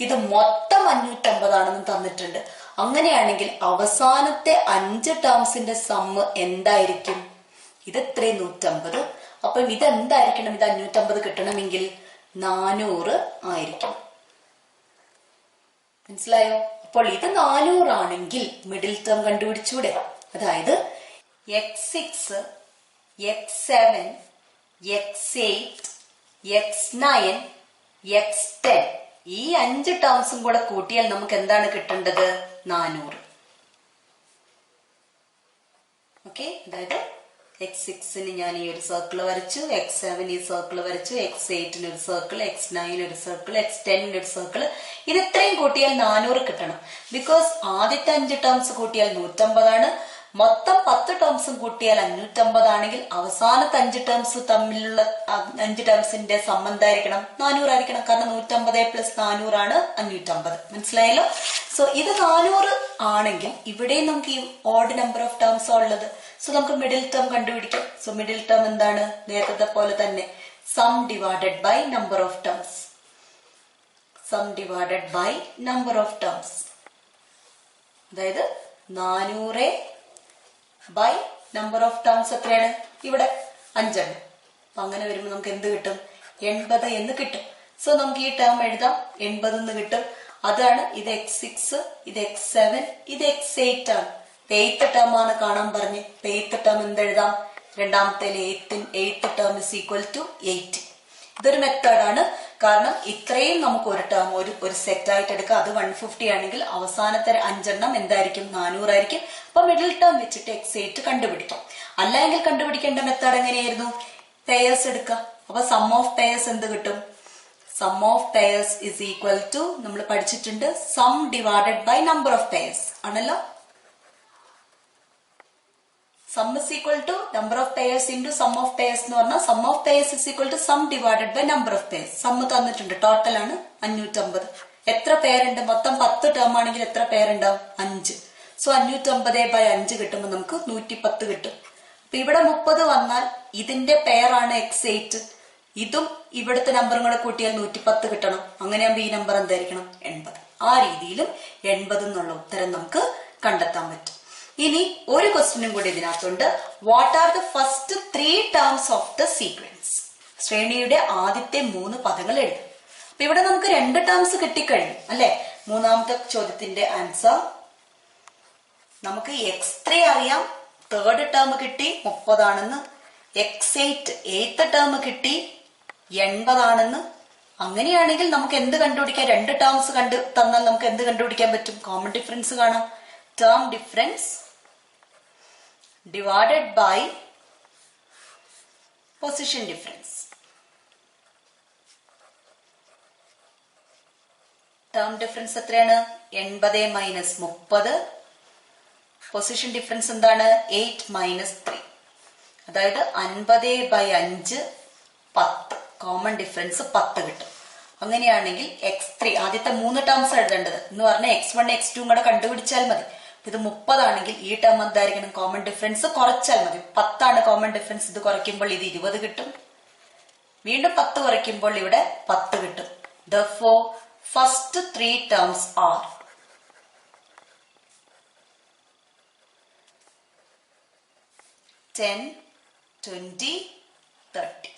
ഇത് മൊത്തം 550 ആണെന്ന് തന്നിട്ടുണ്ട്. അങ്ങനെയാണെങ്കിൽ അവസാനത്തെ 5 ടേംസിന്റെ സമ്മ് എന്തായിരിക്കും? ഇത് 150. അപ്പം ഇതെന്തായിരിക്കണം? ഇത് 550 കിട്ടണമെങ്കിൽ 400 ആയിരിക്കും. മനസ്സിലായോ? അപ്പോൾ ഇത് 400 ആണെങ്കിൽ മിഡിൽ ടേം കണ്ടുപിടിച്ചൂടെ? അതായത് x6, x7, x8, x9, x10 ഈ 5 ടേംസും കൂടെ കൂട്ടിയാൽ നമുക്ക് എന്താണ് കിട്ടേണ്ടത്? 400. ഓക്കെ, അതായത് x6ന് ഞാൻ ഈ ഒരു സർക്കിൾ വരച്ചു, x7 ഈ സർക്കിൾ വരച്ചു, x8ന് ഒരു സർക്കിൾ, x9 ഒരു സർക്കിൾ, x10ന് ഒരു സർക്കിൾ. ഇത് ഇത്രയും കൂട്ടിയാൽ 400 കിട്ടണം. ബിക്കോസ് ആദ്യത്തെ 5 ടേംസ് കൂട്ടിയാൽ 150 ആണ്. മൊത്തം 10 ടേംസും കൂട്ടിയാൽ 550 ആണെങ്കിൽ അവസാനത്തെ 5 ടേംസ് തമ്മിലുള്ള 5 ടേംസിന്റെ സം എന്തായിരിക്കണം? 400 ആയിരിക്കണം. കാരണം 150 പ്ലസ് 400 ആണ് 550. മനസ്സിലായല്ലോ? സോ ഇത് 400 ആണെങ്കിൽ ഇവിടെ നമുക്ക് ഈ ഓഡ് നമ്പർ ഓഫ് ടേംസ് ഉള്ളത്. സോ നമുക്ക് മിഡിൽ ടേം കണ്ടുപിടിക്കാം. സോ മിഡിൽ ടേം എന്താണ്? നേരത്തെ പോലെ തന്നെ sum divided by number of terms. Sum divided by number of terms. അതായത് 400 ബൈ നമ്പർ ഓഫ് ടേംസ് എത്രയാണ്? ഇവിടെ 5 ആണ്. അപ്പൊ അങ്ങനെ വരുമ്പോൾ നമുക്ക് എന്ത് കിട്ടും? 80 എന്ന് കിട്ടും. സോ നമുക്ക് ഈ ടേം എഴുതാം, 80 എന്ന് കിട്ടും. അതാണ് ഇത് x6, ഇത് x7, ഇത് x8 ആണ്. 8th ടേം ആണ് കാണാൻ പറഞ്ഞ്. 8th term എന്തെഴുതാം? രണ്ടാമത്തെ 8th term is equal to 8. ഇതൊരു മെത്തേഡാണ്. കാരണം ഇത്രയും നമുക്ക് ഒരു ടേം ഒരു സെറ്റ് ആയിട്ട് എടുക്കാം. അത് 150 ആണെങ്കിൽ അവസാനത്തെ 5 എണ്ണം എന്തായിരിക്കും? 400 ആയിരിക്കും. അപ്പൊ മിഡിൽ ടേം വെച്ചിട്ട് x8 കണ്ടുപിടിക്കാം. അല്ലെങ്കിൽ കണ്ടുപിടിക്കേണ്ട മെത്തേഡ് എങ്ങനെയായിരുന്നു? പെയർസ് എടുക്കാം. അപ്പൊ സം ഓഫ് പെയർസ് എന്ത് കിട്ടും? Sum of pairs is equal to നമ്മൾ പഠിച്ചിട്ടുണ്ട് sum divided by number of pairs ആണല്ലോ. Sum is equal to number of pairs into sum of pairs എന്ന് പറഞ്ഞാൽ sum of pairs is equal to sum divided by number of pairs. Sum തന്നിട്ടുണ്ട്. Total ആണ് 550. എത്ര പേരുണ്ട്? മൊത്തം 10 term ആണെങ്കിൽ എത്ര പേരുണ്ടാവും? 5. സോ 550 ബൈ 5 കിട്ടുമ്പോൾ നമുക്ക് 110 കിട്ടും. അപ്പൊ ഇവിടെ 30 വന്നാൽ ഇതിന്റെ പെയറാണ് x8. ഇതും ഇവിടുത്തെ നമ്പറും കൂടെ കൂട്ടിയാൽ 110 കിട്ടണം. അങ്ങനെയാകുമ്പോൾ ഈ നമ്പർ എന്തായിരിക്കണം? 80. ആ രീതിയിലും 80 എന്നുള്ള ഉത്തരം നമുക്ക് കണ്ടെത്താൻ പറ്റും. ഇനി ഒരു ക്വസ്റ്റ്യനും കൂടി ഇതിനകത്തുണ്ട്. What are the first 3 terms of the sequence? ശ്രേണിയുടെ ആദ്യത്തെ 3 പദങ്ങൾ എഴുതും. അപ്പൊ ഇവിടെ നമുക്ക് 2 ടേംസ് കിട്ടിക്കഴിഞ്ഞു അല്ലെ? മൂന്നാമത്തെ ചോദ്യത്തിന്റെ ആൻസർ നമുക്ക് x3 അറിയാം, തേർഡ് ടേം കിട്ടി 30 ആണെന്ന്. x8 8th ടേം കിട്ടി 80 ആണെന്ന്. അങ്ങനെയാണെങ്കിൽ നമുക്ക് എന്ത് കണ്ടുപിടിക്കാം? 2 ടേംസ് തന്നാൽ നമുക്ക് എന്ത് കണ്ടുപിടിക്കാൻ പറ്റും? കോമൺ ഡിഫറൻസ് കാണാം. Term difference divided by position difference. Term difference എത്രയാണ്? 80 മൈനസ് 30. പൊസിഷൻ ഡിഫറൻസ് എന്താണ്? 8 മൈനസ് 3. അതായത് 50 ബൈ 5 10. കോമൺ ഡിഫറൻസ് 10 കിട്ടും. അങ്ങനെയാണെങ്കിൽ x3 ആദ്യത്തെ 3 ടേംസ് എഴുതേണ്ടത് എന്ന് പറഞ്ഞാൽ x1 x2 കൂടെ കണ്ടുപിടിച്ചാൽ മതി. ഇത് 30 ആണെങ്കിൽ ഈ ടേം എന്തായിരിക്കണം? കോമൺ ഡിഫറൻസ് കുറച്ചാൽ മതി. 10 ആണ് കോമൺ ഡിഫറൻസ്. ഇത് കുറയ്ക്കുമ്പോൾ ഇത് 20 കിട്ടും. വീണ്ടും 10 കുറയ്ക്കുമ്പോൾ ഇവിടെ 10 കിട്ടും. Therefore, first 3 terms are 10, 20, 30.